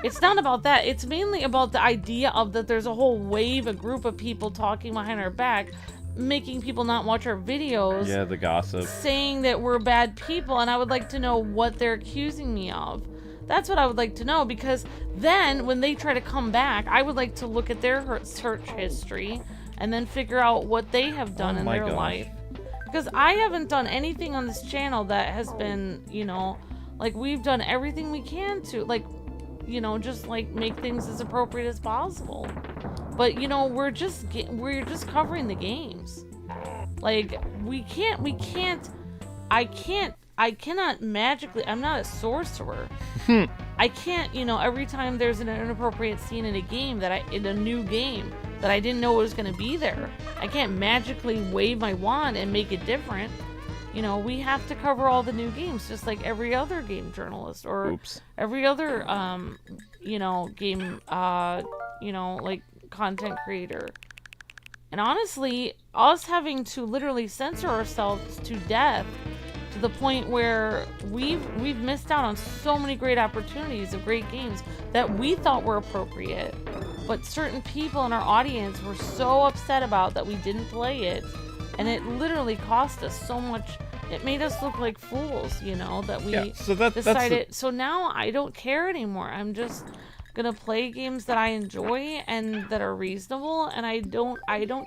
it's not about that, it's mainly about the idea of that there's a whole wave, a group of people talking behind our back, making people not watch our videos. Yeah, the gossip. Saying that we're bad people, and I would like to know what they're accusing me of. That's what I would like to know, because then when they try to come back, I would like to look at their search history and then figure out what they have done in their life. Because I haven't done anything on this channel that has been, you know, like, we've done everything we can to, like, you know, just like make things as appropriate as possible. But, you know, we're just covering the games. Like, I cannot magically, I'm not a sorcerer. I can't, you know, every time there's an inappropriate scene in a game in a new game that I didn't know was going to be there, I can't magically wave my wand and make it different. You know, we have to cover all the new games, just like every other game journalist or every other, you know, game, you know, like, content creator. And honestly, us having to literally censor ourselves to death to the point where we've missed out on so many great opportunities of great games that we thought were appropriate, but certain people in our audience were so upset about that we didn't play it, and it literally cost us so much. It made us look like fools, you know, that we decided. So now I don't care anymore. I'm just gonna play games that I enjoy and that are reasonable, and I don't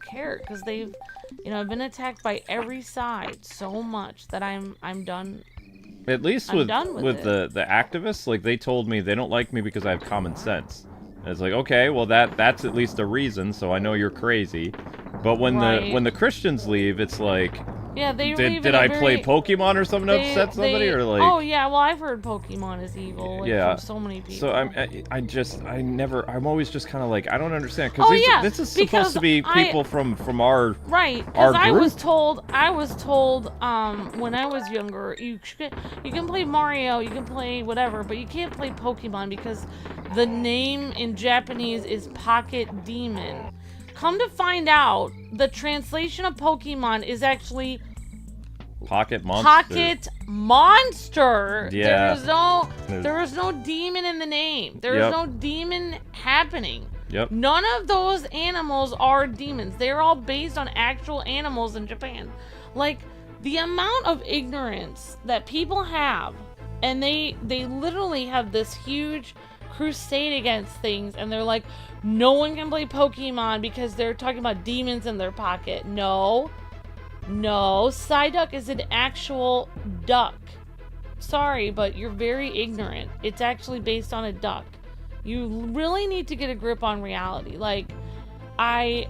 care, because they've, you know, I've been attacked by every side so much that I'm done. At least with the activists, like, they told me they don't like me because I have common sense. And it's like, okay, well, that's at least a reason, so I know you're crazy. But when the Christians leave, it's like, yeah, did I play Pokemon or something to upset somebody, or like? Oh yeah, well, I've heard Pokemon is evil, like, from so many people. So I'm always just kind of like, I don't understand, because this is supposed to be people from our right. Because I was told when I was younger, you can play Mario, you can play whatever, but you can't play Pokemon because the name in Japanese is Pocket Demon. Come to find out, the translation of Pokemon is actually Pocket Monster. Pocket Monster. Yeah. There is no demon in the name. There is no demon happening. Yep. None of those animals are demons. They're all based on actual animals in Japan. Like, the amount of ignorance that people have, and they literally have this huge crusade against things, and they're like, no one can play Pokemon because they're talking about demons in their pocket. No, Psyduck is an actual duck. Sorry, but you're very ignorant. It's actually based on a duck. You really need to get a grip on reality. Like, I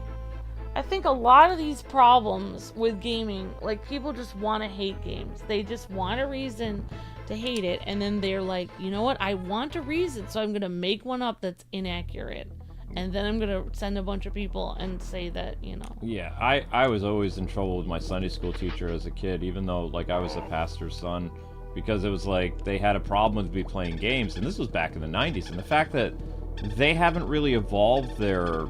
think a lot of these problems with gaming, like, people just want to hate games. They just want a reason to hate it, and then they're like, you know what, I want a reason, so I'm gonna make one up that's inaccurate, and then I'm gonna send a bunch of people and say that, you know. Yeah, I was always in trouble with my Sunday school teacher as a kid, even though, like, I was a pastor's son, because it was like they had a problem with me playing games, and this was back in the 90s, and the fact that they haven't really evolved their,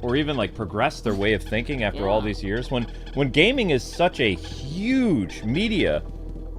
or even, like, progressed their way of thinking after all these years, when gaming is such a huge media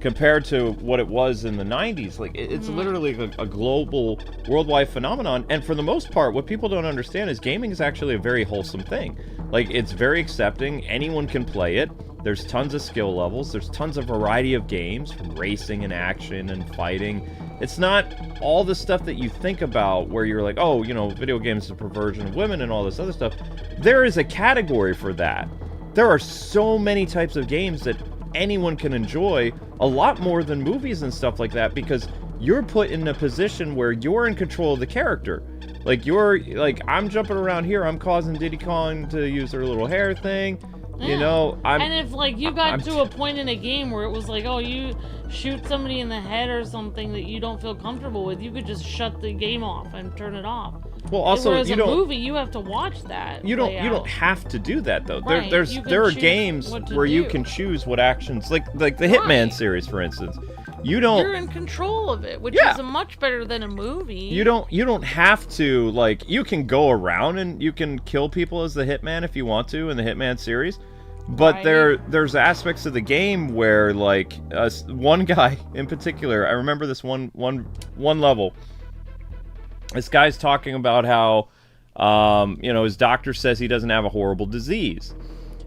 compared to what it was in the 90s. Like, it's literally a global, worldwide phenomenon, and for the most part, what people don't understand is gaming is actually a very wholesome thing. Like, it's very accepting, anyone can play it, there's tons of skill levels, there's tons of variety of games, from racing and action and fighting. It's not all the stuff that you think about where you're like, oh, you know, video games is a perversion of women and all this other stuff. There is a category for that. There are so many types of games that anyone can enjoy, a lot more than movies and stuff like that, because you're put in a position where you're in control of the character. Like, I'm jumping around here, I'm causing Diddy Kong to use her little hair thing, you know, and if, like, you got to a point in a game where it was like, oh, you shoot somebody in the head or something that you don't feel comfortable with, you could just shut the game off and turn it off. Well, also, whereas you a don't. movie, you have to watch that. You don't have to do that though. Right. There are games where you can choose what actions, like the Hitman series, for instance. You're in control of it, which is much better than a movie. You don't have to, like, you can go around and you can kill people as the Hitman if you want to in the Hitman series. But there's aspects of the game where, like, one guy in particular, I remember this one level. This guy's talking about how, you know, his doctor says he doesn't have a horrible disease.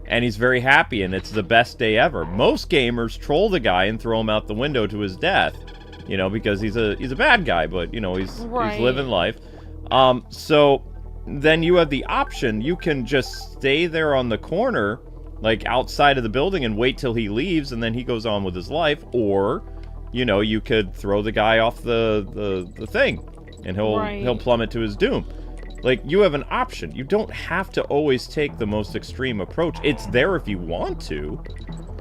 And he's very happy, and it's the best day ever. Most gamers troll the guy and throw him out the window to his death. You know, because he's a bad guy, but, you know, he's living life. So then you have the option. You can just stay there on the corner, like, outside of the building and wait till he leaves, and then he goes on with his life. Or, you know, you could throw the guy off the thing. And he'll plummet to his doom. Like, you have an option. You don't have to always take the most extreme approach. It's there if you want to,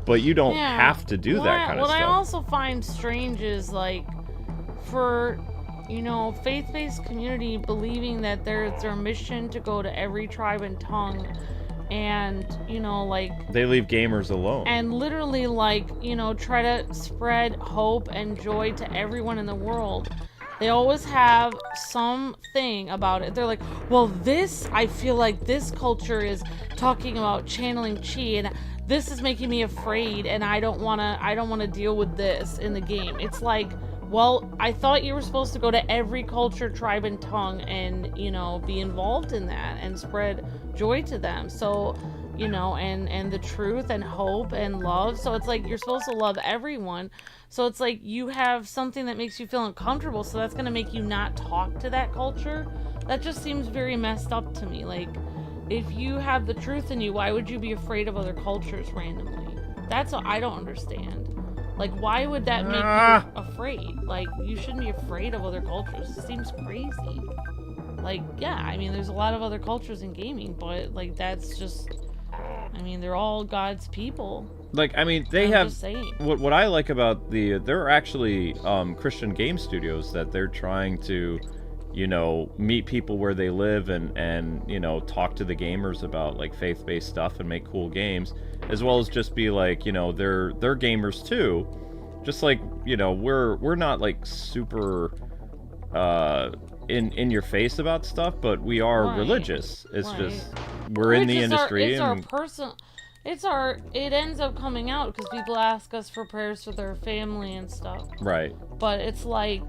but you don't have to do that kind of stuff. What I also find strange is, like, for, you know, faith-based community believing that it's their mission to go to every tribe and tongue and, you know, like... They leave gamers alone. And literally, like, you know, try to spread hope and joy to everyone in the world. They always have something about it. They're like, well, I feel like this culture is talking about channeling chi, and this is making me afraid, and I don't wanna deal with this in the game. It's like, well, I thought you were supposed to go to every culture, tribe, and tongue, and, you know, be involved in that and spread joy to them. So, you know, and the truth and hope and love. So it's like you're supposed to love everyone. So it's like you have something that makes you feel uncomfortable, so that's going to make you not talk to that culture. That just seems very messed up to me. Like, if you have the truth in you, why would you be afraid of other cultures randomly? That's what I don't understand. Like, why would that make you afraid? Like, you shouldn't be afraid of other cultures. It seems crazy. Like, yeah, I mean, there's a lot of other cultures in gaming, but, like, that's just... I mean, they're all God's people. Like, I mean, they have... What I like about there are actually Christian game studios that they're trying to, you know, meet people where they live and you know, talk to the gamers about, like, faith-based stuff and make cool games, as well as just be like, you know, they're gamers too. Just like, you know, we're not, like, super in your face about stuff, but we are religious. It's just we're in the industry. It ends up coming out because people ask us for prayers for their family and stuff. Right. But it's like,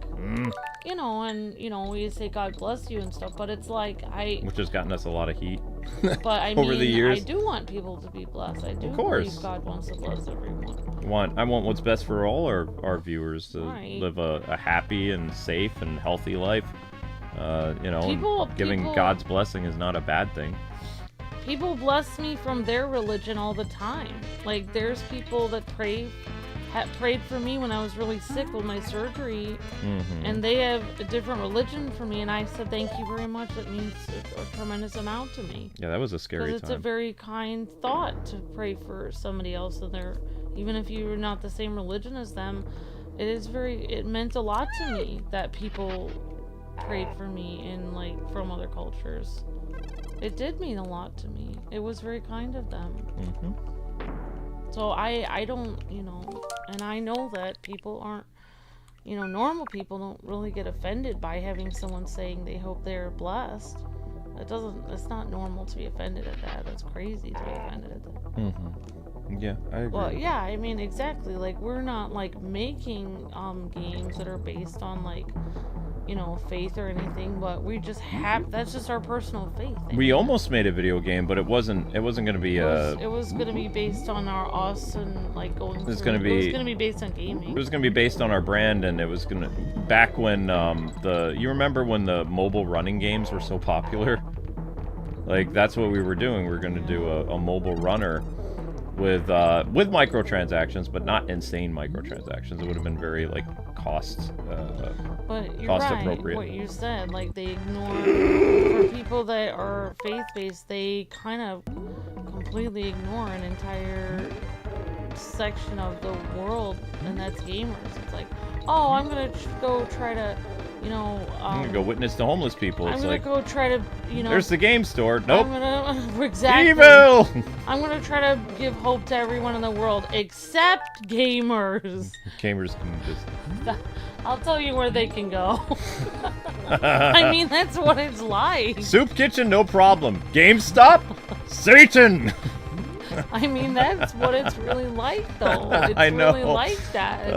you know, and, you know, we say God bless you and stuff, but it's like, which has gotten us a lot of heat. But I over mean, the years. I do want people to be blessed. I do believe God wants to bless everyone. I want what's best for all our viewers to live a happy and safe and healthy life. You know, giving God's blessing is not a bad thing. People bless me from their religion all the time. Like, there's people that prayed for me when I was really sick with my surgery, and they have a different religion for me, and I said, thank you very much. That means a tremendous amount to me. Yeah, that was a scary time. Because it's a very kind thought to pray for somebody else, and even if you're not the same religion as them, it meant a lot to me that people prayed for me and, like, from other cultures. It did mean a lot to me. It was very kind of them. So I don't, you know, and I know that people aren't, you know, normal people don't really get offended by having someone saying they hope they're blessed. It's not normal to be offended at that. That's crazy to be offended at that. Yeah, I agree. Well, yeah, I mean, exactly. Like, we're not, like, making games that are based on, like, you know, faith or anything, but we just that's just our personal faith. We almost made a video game, but it wasn't going to be it was going to be based on us and, like, going through. It was going to be based on gaming. It was going to be based on our brand, and it was going to back when you remember when the mobile running games were so popular? Like, that's what we were doing. We were going to do a mobile runner with microtransactions, but not insane microtransactions. It would have been very, like, cost appropriate. What you said, like, they ignore, for people that are faith-based, they kind of completely ignore an entire section of the world, and that's gamers. It's like, oh, I'm gonna go try to you know, I'm gonna go witness the homeless people. I'm It's gonna like, go try to, you know. there's the game store. Nope. I'm gonna exactly. Evil. I'm gonna try to give hope to everyone in the world except gamers. Gamers can just. I'll tell you where they can go. I mean, that's what it's like. Soup kitchen, no problem. GameStop, Satan. I mean, that's what it's really like, though. It's I know. really like that.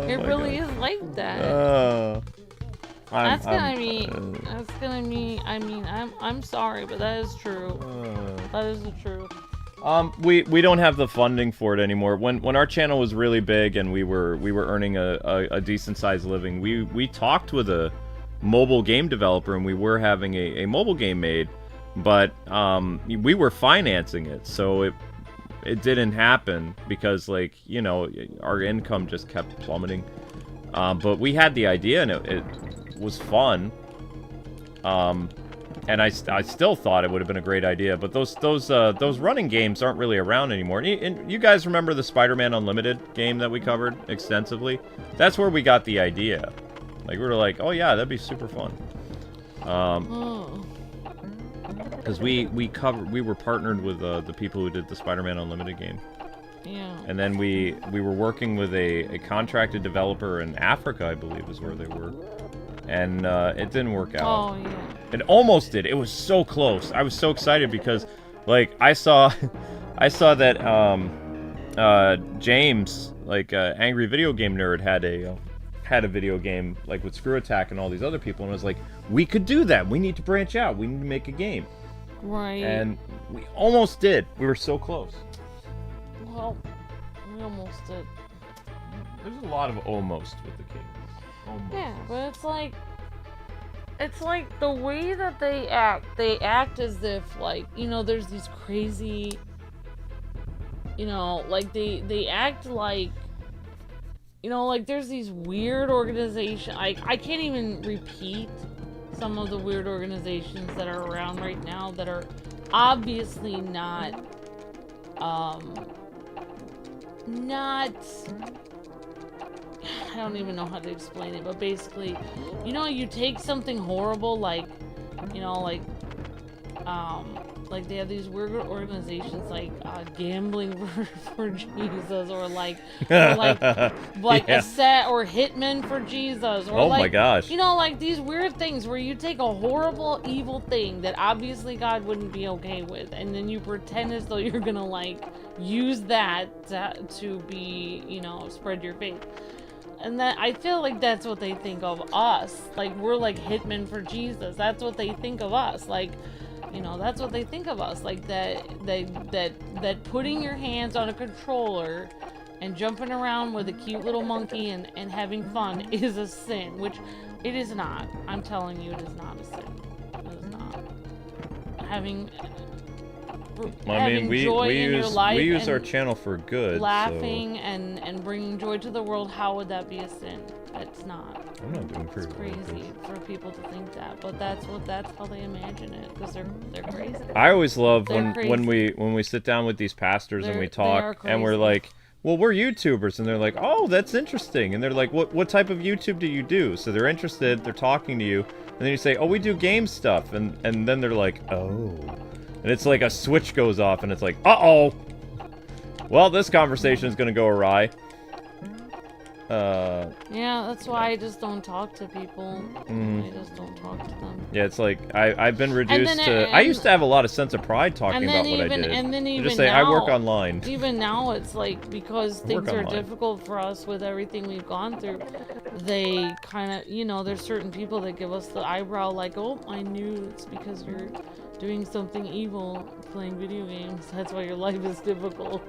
It really is like that. That's gonna be. I mean, I'm sorry, but that is true. That is the truth. We don't have the funding for it anymore. When our channel was really big and we were earning a decent sized living, we talked with a mobile game developer and we were having a mobile game made, but we were financing it, so it didn't happen because, like, you know, our income just kept plummeting. But we had the idea and it was fun. And I still thought it would have been a great idea, but those running games aren't really around anymore. And you guys remember the Spider-Man Unlimited game that we covered extensively? That's where we got the idea. Like, we were like, oh yeah, that'd be super fun. Because we were partnered with the people who did the Spider-Man Unlimited game. Yeah. And then we were working with a contracted developer in Africa, I believe is where they were. And it didn't work out. Oh, yeah. It almost did. It was so close. I was so excited because, like, I saw that James, like, Angry Video Game Nerd, had a video game, like, with Screw Attack and all these other people, and I was like, we could do that. We need to branch out. We need to make a game. Right. And we almost did. We were so close. Well, we almost did. There's a lot of almost with the Kings. Almost. Yeah, but it's like the way that they act as if, like, you know, there's these crazy, you know, like they act like, you know, like there's these weird organizations. I can't even repeat some of the weird organizations that are around right now that are obviously not I don't even know how to explain it, but basically, you know, you take something horrible like, you know, like they have these weird organizations like Gambling for Jesus, or like Yeah. a set, or Hitman for Jesus, or oh like, my gosh, you know, like these weird things where you take a horrible, evil thing that obviously God wouldn't be okay with, and then you pretend as though you're gonna, like, use that to be, you know, spread your faith. And that, I feel like that's what they think of us. Like, we're like Hitman for Jesus. That's what they think of us. Like, you know, that's what they think of us. Like, that putting your hands on a controller and jumping around with a cute little monkey and having fun is a sin, which it is not. I'm telling you, it is not a sin. It is not. Having we joy in your life, we use our channel for good, laughing, so. and bringing joy to the world. How would that be a sin? It's not. I'm not doing pretty It's crazy for people to think that, but that's how they imagine it, because they're crazy. I always love when crazy. we sit down with these pastors and we They talk are and we're crazy. like, well, we're YouTubers, and they're like, oh, that's interesting, and they're like, what type of YouTube do you do? So they're interested, they're talking to you, and then you say, oh, we do game stuff, and then they're like, oh. And it's like a switch goes off, and it's like, uh-oh! Well, this conversation is gonna go awry. Yeah, that's why I just don't talk to people. I just don't talk to them. Yeah, it's like, I've been reduced to... I used to have a lot of sense of pride talking about what I did. And then even just say, now, I work online. Even now, it's like, because things are online. difficult for us with everything we've gone through, they kind of, you know, there's certain people that give us the eyebrow, like, oh, I knew it's because you're doing something evil, playing video games. That's why your life is difficult.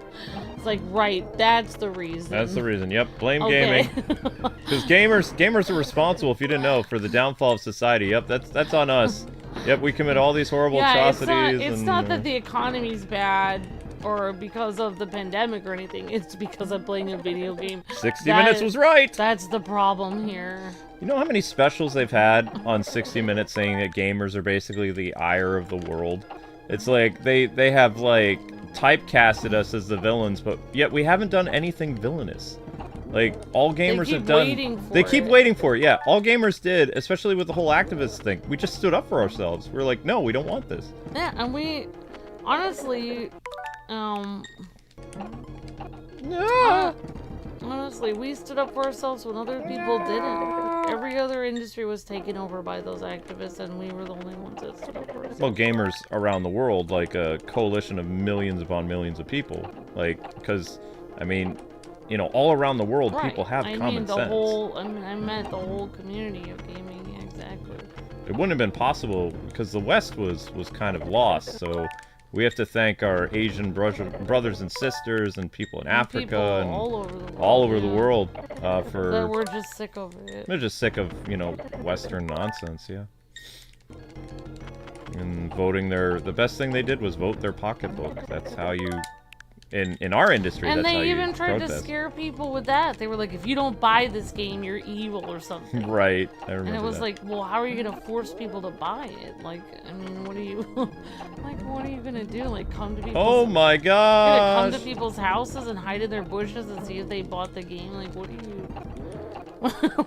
It's like, right, that's the reason. That's the reason. Yep, blame Okay. gaming. Because gamers are responsible, if you didn't know, for the downfall of society. Yep, that's on us. Yep, we commit all these horrible atrocities. It's not that the economy's bad or because of the pandemic or anything. It's because I'm playing a video game. 60 Minutes was right! That's the problem here. You know how many specials they've had on 60 Minutes saying that gamers are basically the ire of the world? It's like, they have, like, typecasted us as the villains, but yet we haven't done anything villainous. Like, all gamers have done... They keep waiting for it, yeah. All gamers did, especially with the whole activist thing. We just stood up for ourselves. We're like, no, we don't want this. Yeah, and we... Honestly, honestly, we stood up for ourselves when other people didn't. Every other industry was taken over by those activists, and we were the only ones that stood up for ourselves. Well, gamers around the world, like a coalition of millions upon millions of people. Like, because, I mean, you know, all around the world, people have common sense. I meant the whole community of gaming, exactly. It wouldn't have been possible because the West was kind of lost, so... We have to thank our Asian brothers and sisters and people in Africa and all over the world for... That we're just sick of it. They're just sick of, you know, Western nonsense, yeah. And voting the best thing they did was vote their pocketbook. That's how you... In our industry, and that's how you they even tried protest. to scare people with that. They were like, if you don't buy this game, you're evil or something. Right, I remember And it was that. like, well, how are you gonna force people to buy it? Like, I mean, what are you, like, what are you gonna do? Like, come to people's... Oh my Come gosh! to people's houses and hide in their bushes and see if they bought the game? Like, what are you,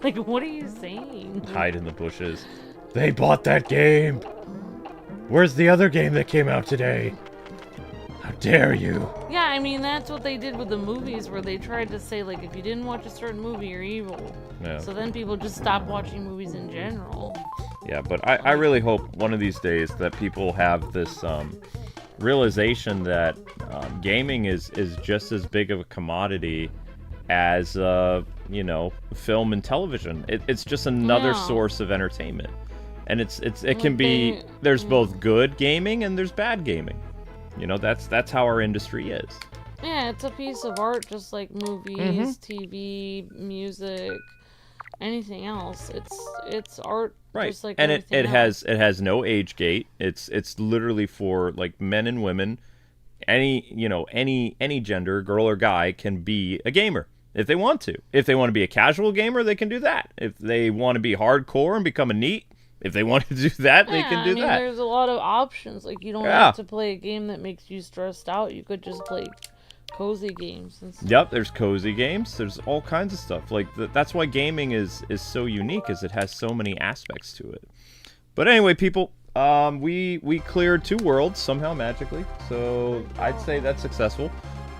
like, what are you saying? Hide in the bushes. They bought that game! Where's the other game that came out today? How dare you? Yeah, I mean, that's what they did with the movies, where they tried to say, like, if you didn't watch a certain movie, you're evil. Yeah. So then people just stopped watching movies in general. Yeah, but I really hope one of these days that people have this realization that gaming is just as big of a commodity as, you know, film and television. It's just another source of entertainment. And it can be, there's both good gaming and there's bad gaming. You know, that's how our industry is. Yeah, it's a piece of art, just like movies, TV, music, anything else. It's art, right? Just like and everything else. it has no age gate. It's literally for like men and women, any gender, girl or guy can be a gamer if they want to. If they want to be a casual gamer, they can do that. If they want to be hardcore and become a NEET, if they want to do that, they can do that. There's a lot of options. Like, you don't have to play a game that makes you stressed out. You could just play cozy games and stuff. Yep, there's cozy games. There's all kinds of stuff. Like, that's why gaming is so unique, is it has so many aspects to it. But anyway, people, we cleared 2 worlds somehow magically. So I'd say that's successful.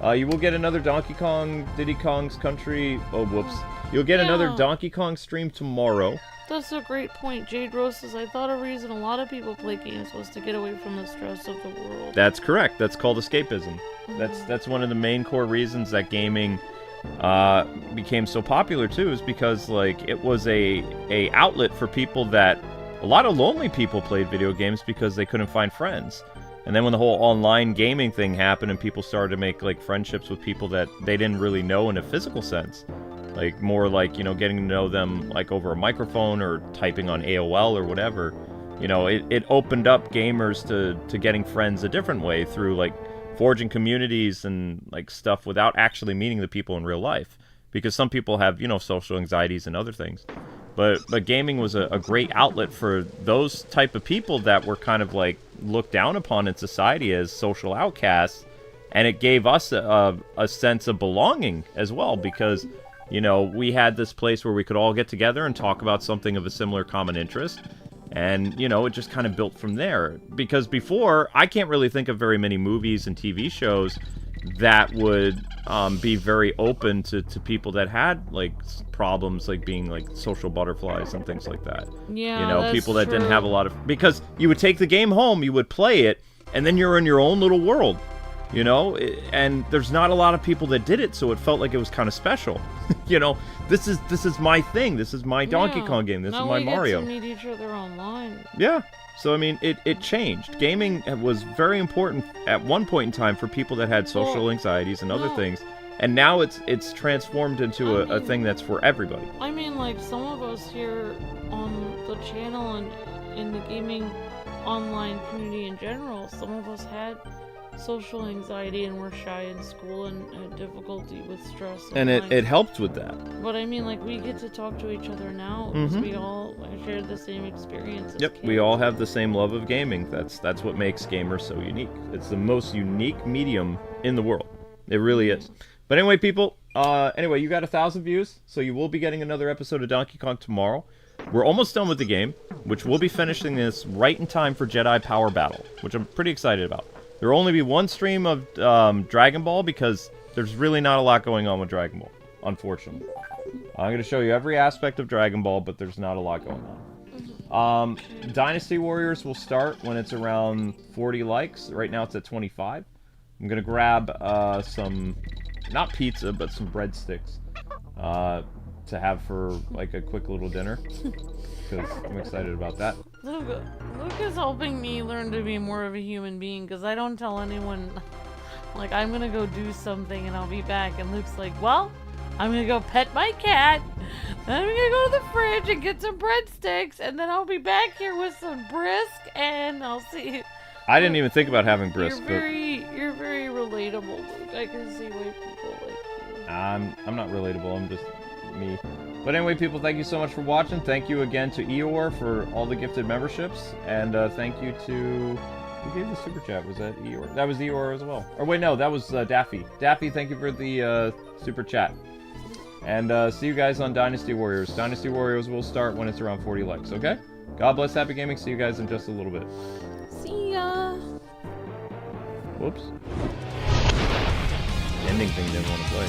You will get another Donkey Kong, Diddy Kong's Country. Oh, whoops. You'll get another Donkey Kong stream tomorrow. That's a great point. Jade Rose says, I thought a reason a lot of people play games was to get away from the stress of the world. That's correct. That's called escapism. That's one of the main core reasons that gaming became so popular too, is because like it was a outlet for people that a lot of lonely people played video games because they couldn't find friends. And then when the whole online gaming thing happened and people started to make like friendships with people that they didn't really know in a physical sense, like more like, you know, getting to know them like over a microphone or typing on AOL or whatever, you know, it opened up gamers to getting friends a different way through like forging communities and like stuff without actually meeting the people in real life. Because some people have, you know, social anxieties and other things. But gaming was a great outlet for those type of people that were kind of like looked down upon in society as social outcasts. And it gave us a sense of belonging as well, because, you know, we had this place where we could all get together and talk about something of a similar common interest. And, you know, it just kind of built from there. Because before, I can't really think of very many movies and TV shows that would be very open to people that had, like, problems, like being, like, social butterflies and things like that. Yeah, you know, that's people that true. didn't have a lot of... Because you would take the game home, you would play it, and then you're in your own little world. You know, and there's not a lot of people that did it, so it felt like it was kind of special. You know, this is my thing. This is my Donkey Kong game. This is my Mario. Now we get to meet each other online. Yeah. So I mean, it changed. Gaming was very important at one point in time for people that had social anxieties and other things, and now it's transformed into a thing that's for everybody. I mean, like, some of us here on the channel and in the gaming online community in general, some of us had social anxiety and were shy in school and had difficulty with stress. And it helped with that. But I mean, like, we get to talk to each other now because we all shared the same experience as kids. We all have the same love of gaming. That's what makes gamers so unique. It's the most unique medium in the world. It really is. But anyway, people, Anyway, you got 1,000 views, so you will be getting another episode of Donkey Kong tomorrow. We're almost done with the game, which we'll be finishing this right in time for Jedi Power Battle, which I'm pretty excited about. There will only be one stream of Dragon Ball because there's really not a lot going on with Dragon Ball, unfortunately. I'm going to show you every aspect of Dragon Ball, but there's not a lot going on. Dynasty Warriors will start when it's around 40 likes. Right now it's at 25. I'm going to grab some, not pizza, but some breadsticks to have for like a quick little dinner. Because I'm excited about that. Luke is helping me learn to be more of a human being because I don't tell anyone, like, I'm going to go do something and I'll be back. And Luke's like, well, I'm going to go pet my cat. Then I'm going to go to the fridge and get some breadsticks. And then I'll be back here with some brisk and I'll see. I didn't even think about having brisk. You're very relatable, Luke. I can see why people like you. I'm not relatable. I'm just me. But anyway, people, thank you so much for watching. Thank you again to Eeyore for all the gifted memberships. And thank you to... Who gave the super chat? Was that Eeyore? That was Eeyore as well. Or wait, no, that was Daffy. Daffy, thank you for the super chat. And see you guys on Dynasty Warriors. Dynasty Warriors will start when it's around 40 likes, okay? God bless, happy gaming. See you guys in just a little bit. See ya. Whoops. The ending thing didn't want to play.